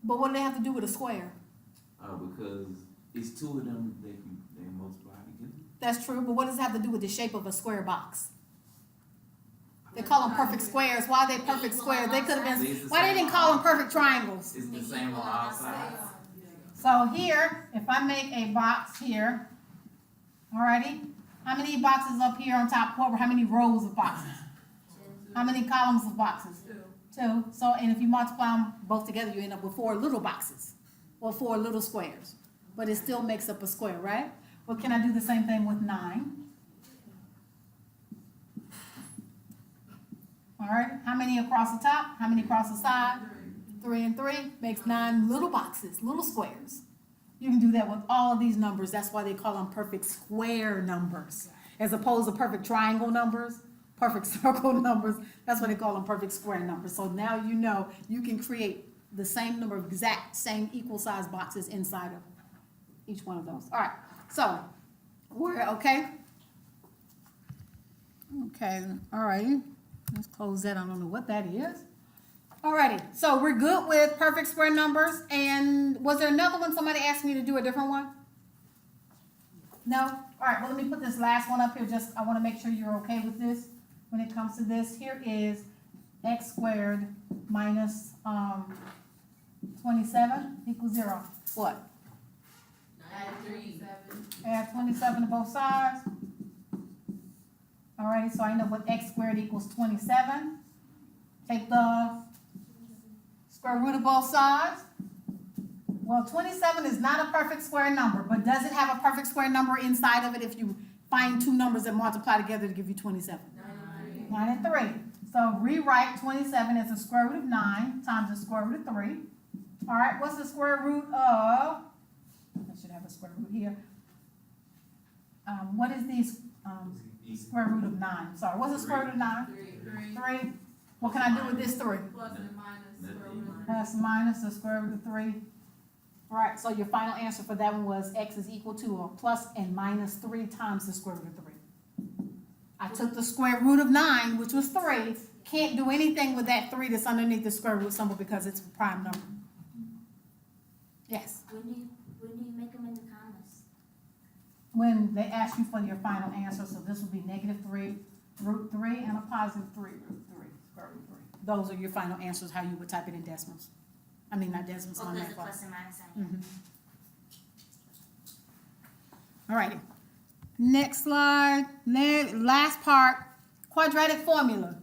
A: But what do they have to do with a square?
G: Because it's 2 of them they multiply together.
A: That's true, but what does it have to do with the shape of a square box? They call them perfect squares. Why are they perfect squares? They could have been, why they didn't call them perfect triangles?
G: It's the same on all sides.
A: So here, if I make a box here, alrighty, how many boxes up here on top? How many rows of boxes? How many columns of boxes? 2. So, and if you multiply them both together, you end up with 4 little boxes or 4 little squares. But it still makes up a square, right? Well, can I do the same thing with 9? All right, how many across the top? How many across the side? 3 and 3 makes 9 little boxes, little squares. You can do that with all of these numbers. That's why they call them perfect square numbers, as opposed to perfect triangle numbers, perfect circle numbers. That's why they call them perfect square numbers. So now you know you can create the same number of exact same equal size boxes inside of each one of those. All right, so we're okay. Okay, all righty. Let's close that. I don't know what that is. Alrighty, so we're good with perfect square numbers. And was there another one somebody asked me to do a different one? No? Alright, well let me put this last one up here. Just, I want to make sure you're okay with this when it comes to this. Here is x squared minus 27 equals 0. What?
D: 93.
A: Add 27 to both sides. Alrighty, so I end up with x squared equals 27. Take the square root of both sides. Well, 27 is not a perfect square number, but does it have a perfect square number inside of it if you find 2 numbers that multiply together to give you 27? 9 and 3. So rewrite 27 as the square root of 9 times the square root of 3. Alright, what's the square root of, I should have a square root here. What is the square root of 9? Sorry, what's the square root of 9? 3. What can I do with this 3?
F: Plus and minus square root of
A: Plus minus the square root of 3. Alright, so your final answer for that one was x is equal to or plus and minus 3 times the square root of 3. I took the square root of 9, which was 3. Can't do anything with that 3 that's underneath the square root symbol because it's a prime number. Yes?
B: When do you make them into commas?
A: When they ask you for your final answer, so this will be -3 root 3 and a positive 3 root 3, square root 3. Those are your final answers, how you would type it in decimals. I mean, not decimals,
B: Oh,
A: on
B: because
A: that
B: the plus and minus sign.
A: Alrighty. Next slide. Last part, quadratic formula.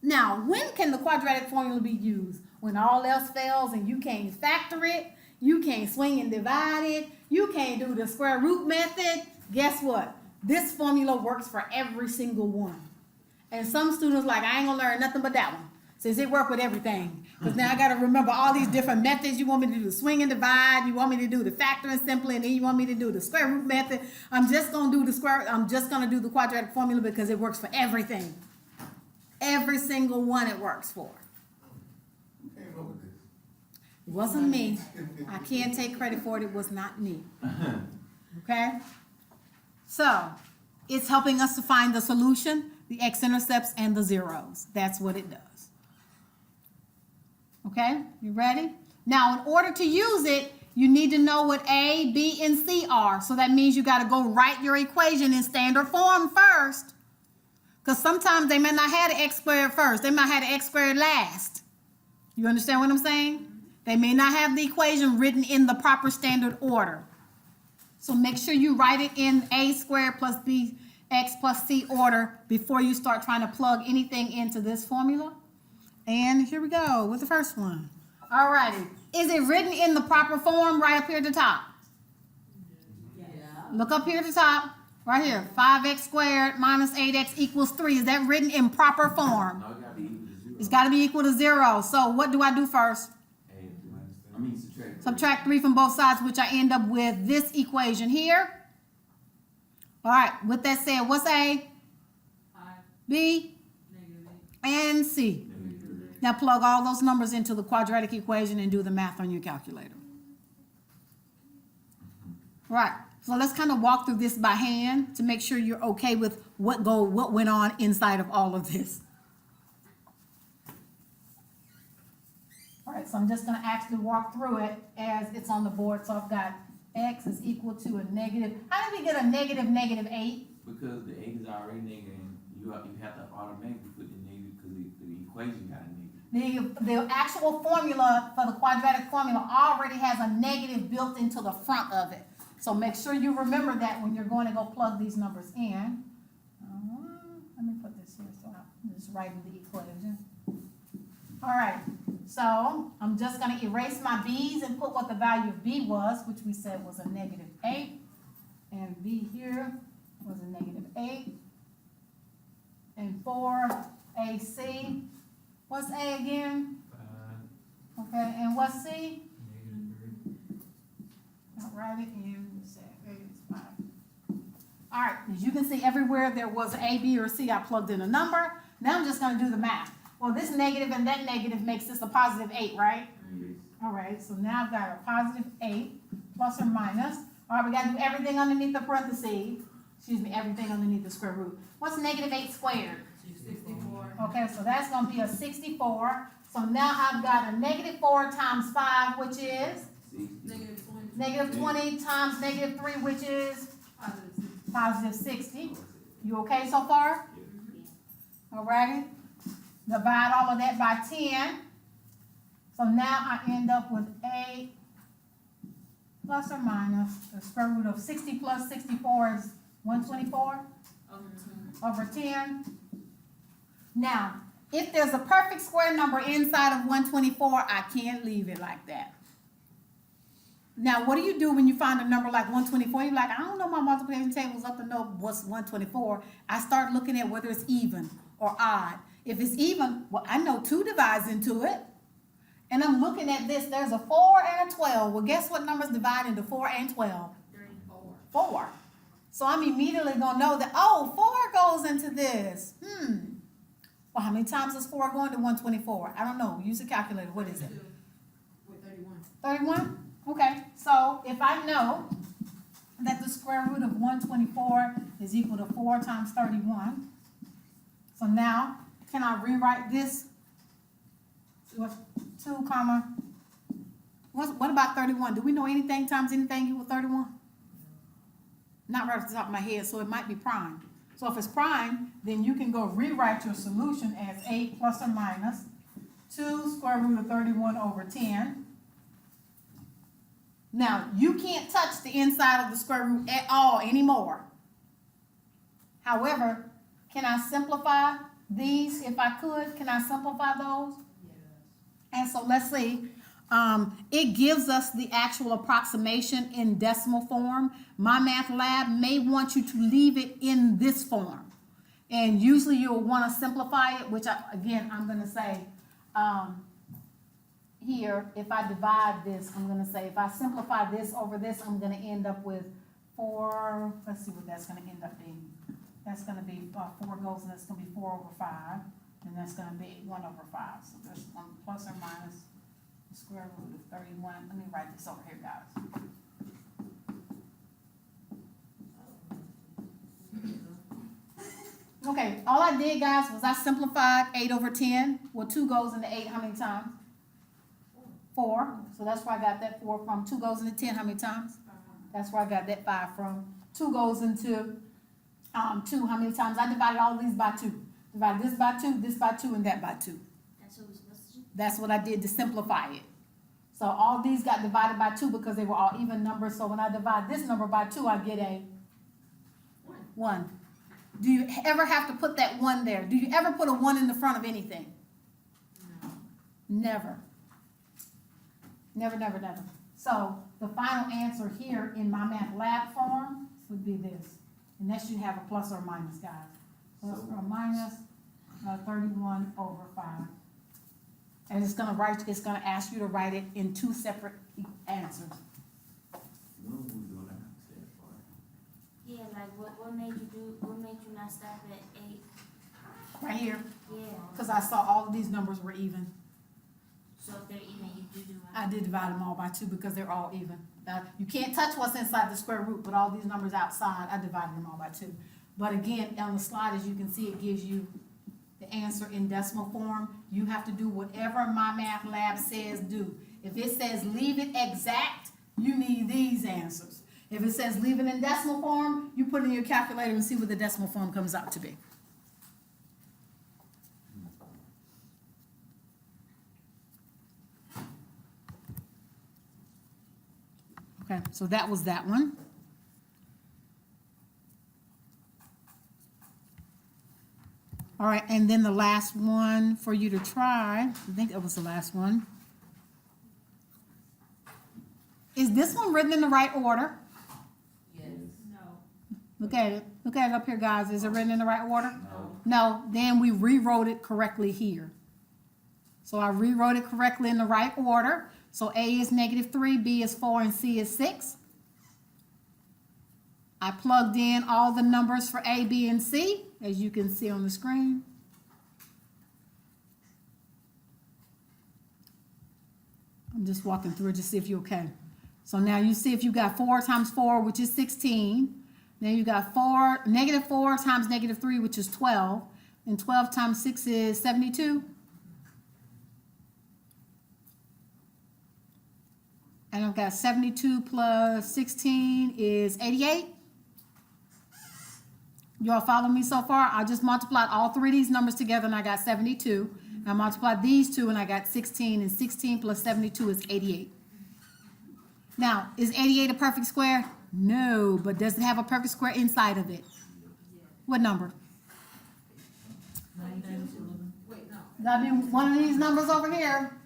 A: Now, when can the quadratic formula be used? When all else fails and you can't factor it, you can't swing and divide it, you can't do the square root method. Guess what? This formula works for every single one. And some students like, I ain't gonna learn nothing but that one. since it worked with everything. Because now I gotta remember all these different methods. You want me to do the swing and divide, you want me to do the factor and simply, and then you want me to do the square root method. I'm just gonna do the quadratic formula because it works for everything. Every single one it works for.
C: Who came up with this?
A: It wasn't me. I can't take credit for it. It was not me. Okay? So, it's helping us to find the solution, the x-intercepts, and the zeros. That's what it does. Okay? You ready? Now, in order to use it, you need to know what A, B, and C are. So that means you got to go write your equation in standard form first. Because sometimes they may not have the x squared first. They might have the x squared last. You understand what I'm saying? They may not have the equation written in the proper standard order. So make sure you write it in a squared plus bx plus c order before you start trying to plug anything into this formula. And here we go with the first one. All righty. Is it written in the proper form right up here at the top?
D: Yeah.
A: Look up here at the top. Right here. 5x squared minus 8x equals 3. Is that written in proper form?
G: No, it gotta be equal to 0.
A: It's got to be equal to 0. So what do I do first?
G: Subtract.
A: Subtract 3 from both sides, which I end up with this equation here. All right. With that said, what's A,
I: 5,
A: B,
I: -8.
A: and C? Now plug all those numbers into the quadratic equation and do the math on your calculator. Right. So let's kind of walk through this by hand to make sure you're okay with what went on inside of all of this. All right, so I'm just going to actually walk through it as it's on the board. So I've got x is equal to a negative. How did we get a negative -8?
G: Because the 8 is already negative, and you have to automatically put the negative because the equation got a negative.
A: The actual formula for the quadratic formula already has a negative built into the front of it. So make sure you remember that when you're going to go plug these numbers in. Let me put this here so I'm just writing the equation. All right, so I'm just going to erase my b's and put what the value of b was, which we said was a -8. And b here was a -8. And 4ac. What's A again? Okay, and what's C? I'll write it in. It's 5. All right, as you can see, everywhere there was A, B, or C, I plugged in a number. Now I'm just going to do the math. Well, this negative and that negative makes this a +8, right?
G: Yes.
A: All right, so now I've got a +8 plus or minus. All right, we got to do everything underneath the parentheses. Excuse me, everything underneath the square root. What's -8 squared?
D: 64.
A: Okay, so that's going to be a 64. So now I've got a -4 times 5, which is -20 times -3, which is +60. You okay so far? All righty. Divide all of that by 10. So now I end up with 8 plus or minus the square root of 60 plus 64 is 124 over 10. Now, if there's a perfect square number inside of 124, I can't leave it like that. Now, what do you do when you find a number like 124? You're like, I don't know my multiplication tables up to know what's 124. I start looking at whether it's even or odd. If it's even, well, I know 2 divides into it. And I'm looking at this, there's a 4 and a 12. Well, guess what numbers divide into 4 and 12? 4. So I'm immediately going to know that, oh, 4 goes into this. Well, how many times is 4 going to 124? I don't know. Use a calculator. What is it? 31? Okay. So if I know that the square root of 124 is equal to 4 times 31, so now can I rewrite this? 2 comma. What about 31? Do we know anything times anything equal 31? Not right off the top of my head, so it might be prime. So if it's prime, then you can go rewrite your solution as 8 plus or minus 2 square root of 31 over 10. Now, you can't touch the inside of the square root at all anymore. However, can I simplify these if I could? Can I simplify those? And so let's see. It gives us the actual approximation in decimal form. My math lab may want you to leave it in this form. And usually you'll want to simplify it, which I'm going to say here, if I divide this, I'm gonna say, if I simplify this over this, I'm gonna end up with 4, let's see what that's gonna end up being. That's gonna be, 4 goes, and that's gonna be 4/5, and that's gonna be 1/5. So there's one plus or minus the square root of 31. Let me write this over here, guys. Okay, all I did, guys, was I simplified 8/10. Well, 2 goes into 8 how many times? 4. So that's where I got that 4 from. 2 goes into 10 how many times? That's where I got that 5 from. 2 goes into 2 how many times? I divided all these by 2. Divided this by 2, this by 2, and that by 2.
B: That's what we're supposed to do.
A: That's what I did to simplify it. So all these got divided by 2 because they were all even numbers. So when I divide this number by 2, I get a 1. Do you ever have to put that 1 there? Do you ever put a 1 in the front of anything?
F: No.
A: Never. Never, never, never. So the final answer here in my math lab form would be this. And that should have a plus or minus, guys. Plus or minus 31/5. And it's gonna ask you to write it in 2 separate answers.
G: When we gonna have that part?
B: Yeah, like what made you not stop at 8?
A: Right here.
B: Yeah.
A: Because I saw all of these numbers were even.
B: So if they're even, you do
A: I did divide them all by 2 because they're all even. Now, you can't touch what's inside the square root, but all these numbers outside, I divided them all by 2. But again, on the slide, as you can see, it gives you the answer in decimal form. You have to do whatever my math lab says do. If it says leave it exact, you need these answers. If it says leave it in decimal form, you put it in your calculator and see what the decimal form comes out to be. Okay, so that was that one. All right, and then the last one for you to try, I think that was the last one. Is this one written in the right order?
D: Yes.
F: No.
A: Look at it up here, guys. Is it written in the right order?
G: No.
A: No, then we rewrote it correctly here. So I rewrote it correctly in the right order. So A is -3, B is 4, and C is 6. I plugged in all the numbers for A, B, and C, as you can see on the screen. I'm just walking through it to see if you're okay. So now you see if you got 4 times 4, which is 16. Then you got -4 times -3, which is 12. And 12 times 6 is 72. And I've got 72 plus 16 is 88. You all follow me so far? I just multiplied all 3 of these numbers together and I got 72. I multiplied these 2 and I got 16, and 16 plus 72 is 88. Now, is 88 a perfect square? No, but does it have a perfect square inside of it? What number?
I: 9 times 11.
F: Wait, no.
A: That'd be one of these numbers over here.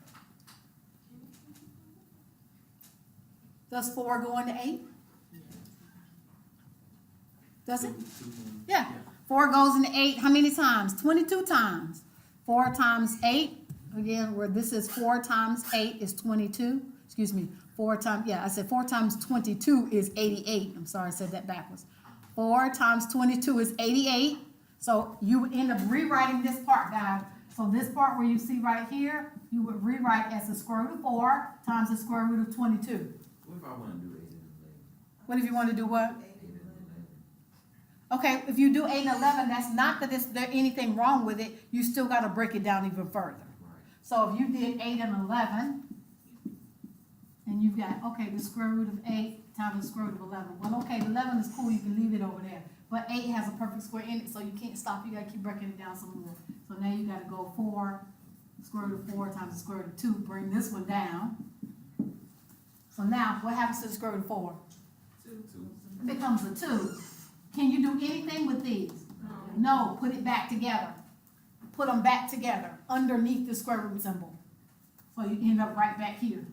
A: Does 4 go into 8? Does it? Yeah. 4 goes into 8 how many times? 22 times. 4 times 8, again, where this is 4 times 8 is 22. Excuse me, 4 times, yeah, I said 4 times 22 is 88. I'm sorry, I said that backwards. 4 times 22 is 88. So you would end up rewriting this part, guys. So this part where you see right here, you would rewrite as the square root of 4 times the square root of 22.
G: What if I wanna do 8 and 11?
A: What if you want to do what?
G: 8 and 11.
A: Okay, if you do 8 and 11, that's not that there's anything wrong with it. You still got to break it down even further.
G: Right.
A: So if you did 8 and 11, and you've got, okay, the square root of 8 times the square root of 11. Well, okay, 11 is cool. You can leave it over there. But 8 has a perfect square in it, so you can't stop. You got to keep breaking it down some more. So now you got to go 4, square root of 4 times the square root of 2. Bring this one down. So now, what happens to the square root of 4?
G: 2.
A: It becomes a 2. Can you do anything with these? No, put it back together. Put them back together underneath the square root symbol. So you end up right back here.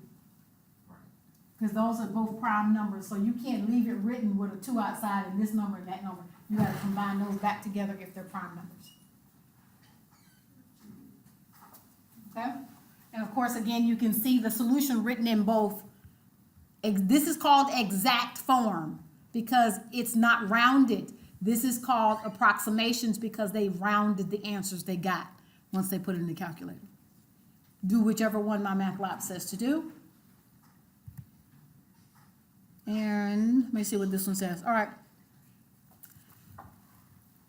A: Because those are both prime numbers, so you can't leave it written with a 2 outside and this number and that number. You gotta combine those back together if they're prime numbers. Okay? course, again, you can see the solution written in both. This is called exact form because it's not rounded. This is called approximations because they rounded the answers they got once they put it in the calculator. Do whichever one my math lab says to do. And let me see what this one says. All right.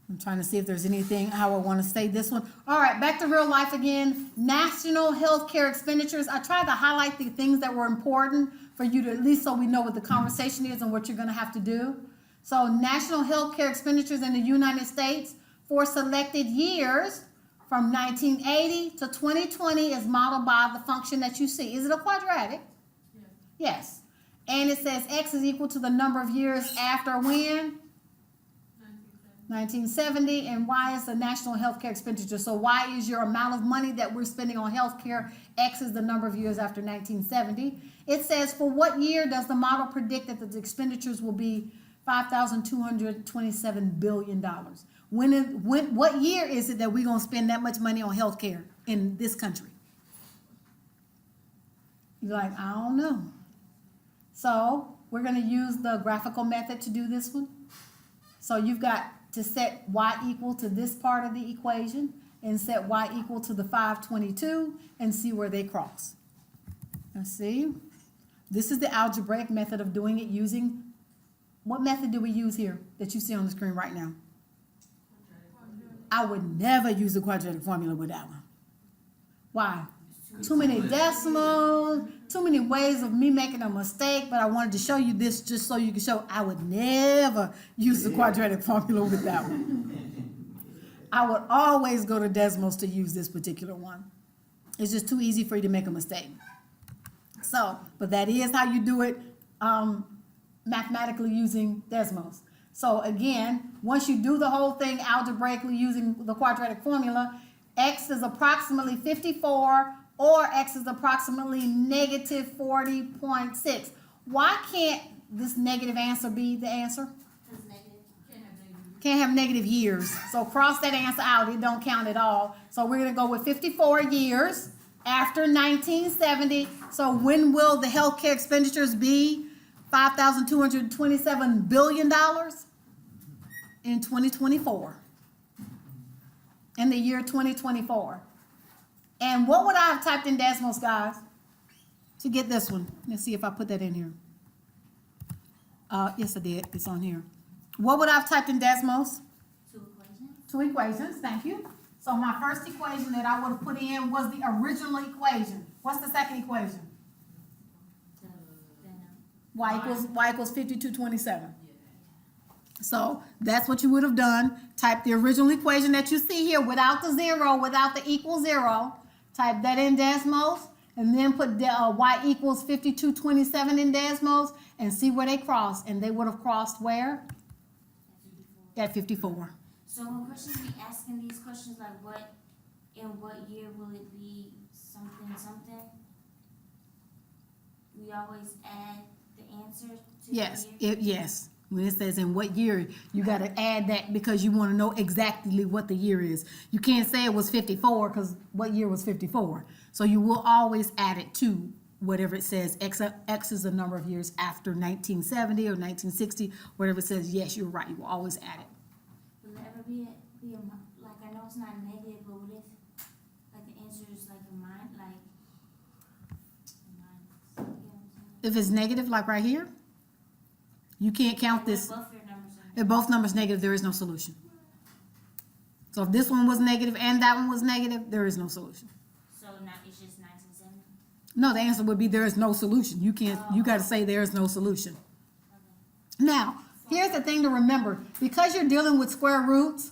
A: I'm trying to see if there's anything, how I want to say this one. All right, back to real life again. National healthcare expenditures. I tried to highlight the things that were important for you to, at least so we know what the conversation is and what you're going to have to do. So national healthcare expenditures in the United States for selected years from 1980 to 2020 is modeled by the function that you see. Is it a quadratic? Yes. And it says X is equal to the number of years after when? 1970, and Y is the national healthcare expenditure. So Y is your amount of money that we're spending on healthcare. X is the number of years after 1970. It says, for what year does the model predict that the expenditures will be $5,227 billion? What year is it that we're going to spend that much money on healthcare in this country? You're like, I don't know. So we're going to use the graphical method to do this one. So you've got to set Y equal to this part of the equation and set Y equal to the 522 and see where they cross. Let's see. This is the algebraic method of doing it using, what method do we use here that you see on the screen right now? I would never use the quadratic formula with that one. Why? Too many decimals, too many ways of me making a mistake, but I wanted to show you this just so you can show I would never use the quadratic formula with that one. I would always go to decimals to use this particular one. It's just too easy for you to make a mistake. So, but that is how you do it mathematically using decimals. So again, once you do the whole thing algebraically using the quadratic formula, X is approximately 54 or X is approximately negative 40.6. Why can't this negative answer be the answer?
B: It's negative.
A: Can't have negative years. So cross that answer out. It don't count at all. So we're going to go with 54 years after 1970. So when will the healthcare expenditures be? $5,227 billion in 2024. In the year 2024. And what would I have typed in decimals, guys, to get this one? Let's see if I put that in here. Yes, I did. It's on here. What would I have typed in decimals?
B: 2 equations.
A: 2 equations. Thank you. So my first equation that I would have put in was the original equation. What's the second equation? Y equals 5227. So that's what you would have done. Type the original equation that you see here without the zero, without the equal zero. Type that in decimals, and then put Y equals 5227 in decimals, and see where they cross. And they would have crossed where? At 54.
B: So when questions be asking these questions like in what year will it be something something? We always add the answer to
A: Yes,
B: the year?
A: yes. When it says in what year, you got to add that because you want to know exactly what the year is. You can't say it was 54 because what year was 54? So you will always add it to whatever it says. X is the number of years after 1970 or 1960, whatever it says. Yes, you're right. You will always add it.
B: Will there ever be like I know it's not negative, but what if like the answer is like a minus, you know what I'm saying?
A: If it's negative, like right here, you can't count this.
B: Both your numbers are
A: If both numbers negative, there is no solution. So if this one was negative and that one was negative, there is no solution.
B: so not it's just 1970.
A: No, the answer would be there is no solution. You can't, you got to say there is no solution. Now, here's the thing to remember. Because you're dealing with square roots,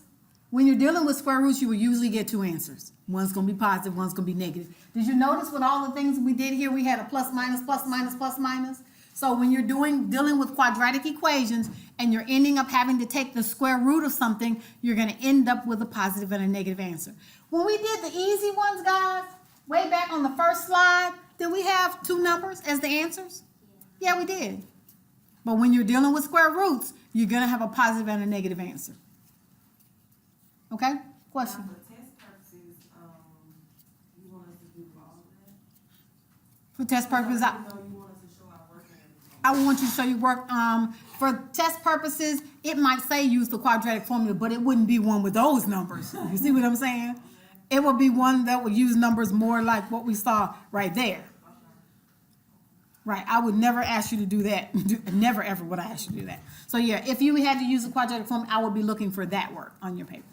A: when you're dealing with square roots, you will usually get 2 answers. One's going to be positive, one's going to be negative. Did you notice with all the things we did here, we had a plus, minus, plus, minus, plus, minus? So when you're dealing with quadratic equations and you're ending up having to take the square root of something, you're going to end up with a positive and a negative answer. When we did the easy ones, guys, way back on the first slide, did we have 2 numbers as the answers? Yeah, we did. But when you're dealing with square roots, you're going to have a positive and a negative answer. Okay? Question?
H: For test purposes, you want us to do all of that?
A: For test purposes,
H: How do you know you want us to show our work and everything?
A: I want you to show your work. For test purposes, it might say use the quadratic formula, but it wouldn't be one with those numbers. You see what I'm saying? It would be one that would use numbers more like what we saw right there. Right, I would never ask you to do that. Never ever would I ask you to do that. So yeah, if you had to use the quadratic formula, I would be looking for that work on your paper.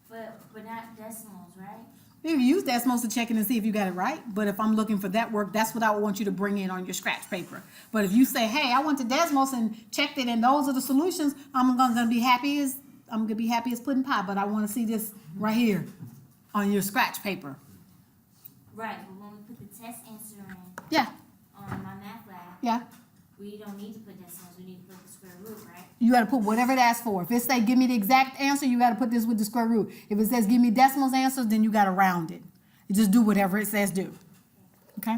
B: But not decimals, right?
A: You can use decimals to check it and see if you got it right, but if I'm looking for that work, that's what I would want you to bring in on your scratch paper. But if you say, hey, I went to decimals and checked it and those are the solutions, I'm gonna be happy as pudding pie, but I wanna see this right here on your scratch paper.
B: Right, but when we put the test answer in
A: Yeah,
B: on my math lab,
A: yeah.
B: we don't need to put decimals, we need to put the square root, right?
A: You gotta put whatever it asks for. If it say, give me the exact answer, you gotta put this with the square root. If it says, give me decimals answers, then you gotta round it. You just do whatever it says do. Okay?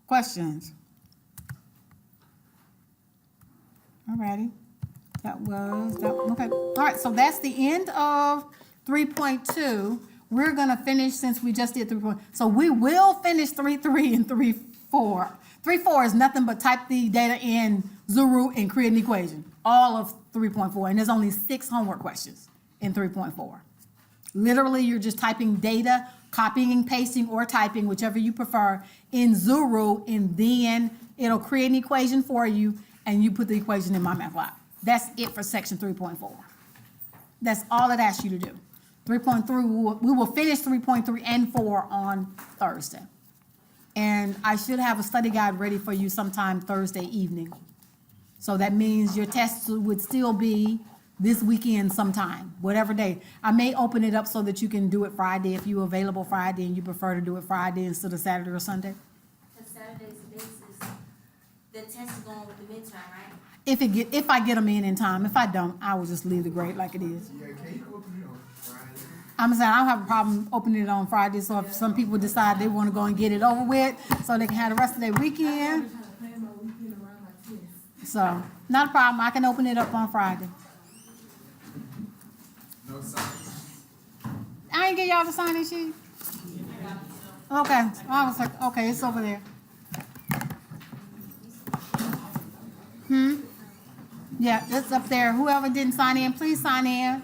A: Questions? Alrighty. Okay. All right, so that's the end of 3.2. We're gonna finish, since we just did 3.0. So we will finish 3.3 and 3.4. 3.4 is nothing but type the data in Zuru and create an equation. All of 3.4, and there's only 6 homework questions in 3.4. Literally, you're just typing data, copying and pasting or typing, whichever you prefer, in Zuru, and then it'll create an equation for you, and you put the equation in MyMathLab. That's it for section 3.4. That's all it asks you to do. 3.3, we will finish 3.3 and 4 on Thursday. And I should have a study guide ready for you sometime Thursday evening. So that means your tests would still be this weekend sometime, whatever day. I may open it up so that you can do it Friday if you're available Friday and you prefer to do it Friday instead of Saturday or Sunday.
B: Because Saturday's basis, the test is going with the midterm, right?
A: If I get them in time. If I don't, I will just leave the grade like it is.
C: Yeah, can you open it on Friday?
A: I'm saying I don't have a problem opening it on Friday, so if some people decide they want to go and get it over with, so they can have the rest of their weekend. So, not a problem, I can open it up on Friday.
C: No science?
A: I ain't get y'all the sign-in sheet? Okay, I was like, okay, it's over there. Yeah, it's up there. Whoever didn't sign in, please sign in.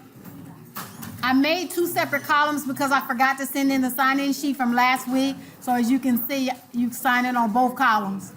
A: I made 2 separate columns because I forgot to send in the sign-in sheet from last week. So as you can see, you sign in on both columns.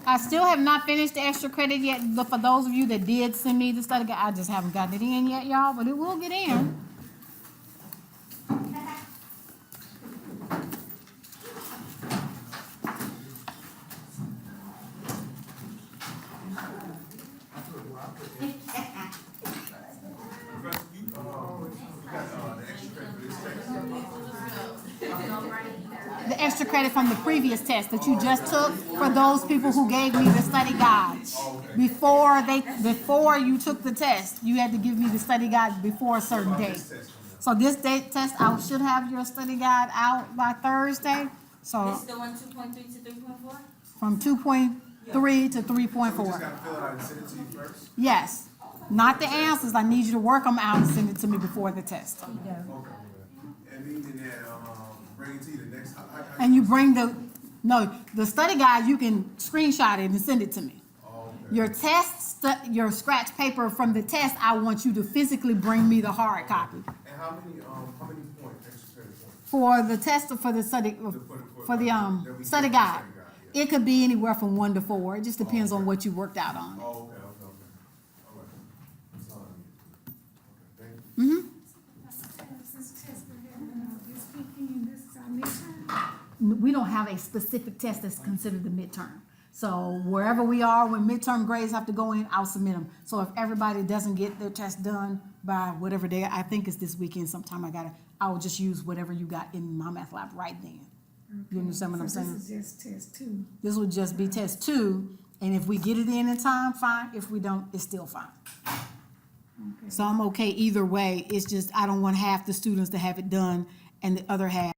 A: I still have not finished the extra credit yet, but for those of you that did send me the study guide, I just haven't gotten it in yet, y'all, but it will get in.
C: Professor, you got the extra credit for this text.
A: The extra credit from the previous test that you just took for those people who gave me the study guide. Before you took the test, you had to give me the study guide before a certain date. So this date test, I should have your study guide out by Thursday. So
B: This is the one 2.3 to 3.4?
A: from 2.3 to 3.4.
C: You just gotta fill it out and send it to you first?
A: Yes, not the answers. I need you to work them out and send it to me before the test.
C: Okay. And then bring it to you the next, how
A: And you bring the study guide, you can screenshot it and send it to me.
C: okay.
A: Your scratch paper from the test, I want you to physically bring me the hard copy.
C: And how many points, extra credit points?
A: For the test or for the study, for the study guide,
C: Yeah.
A: it could be anywhere from 1 to 4. It just depends on what you worked out on.
C: Oh, okay. All right. That's all I need. Okay, thank you.
A: We don't have a specific test that's considered the midterm. So wherever we are, when midterm grades have to go in, I'll submit them. So if everybody doesn't get their test done by whatever day, I think it's this weekend sometime, I will just use whatever you got in my math lab right then. You understand what I'm saying?
J: This is just test 2.
A: This would just be test 2, and if we get it in time, fine. If we don't, it's still fine.
J: Okay.
A: So I'm okay either way. It's just, I don't want half the students to have it done and the other half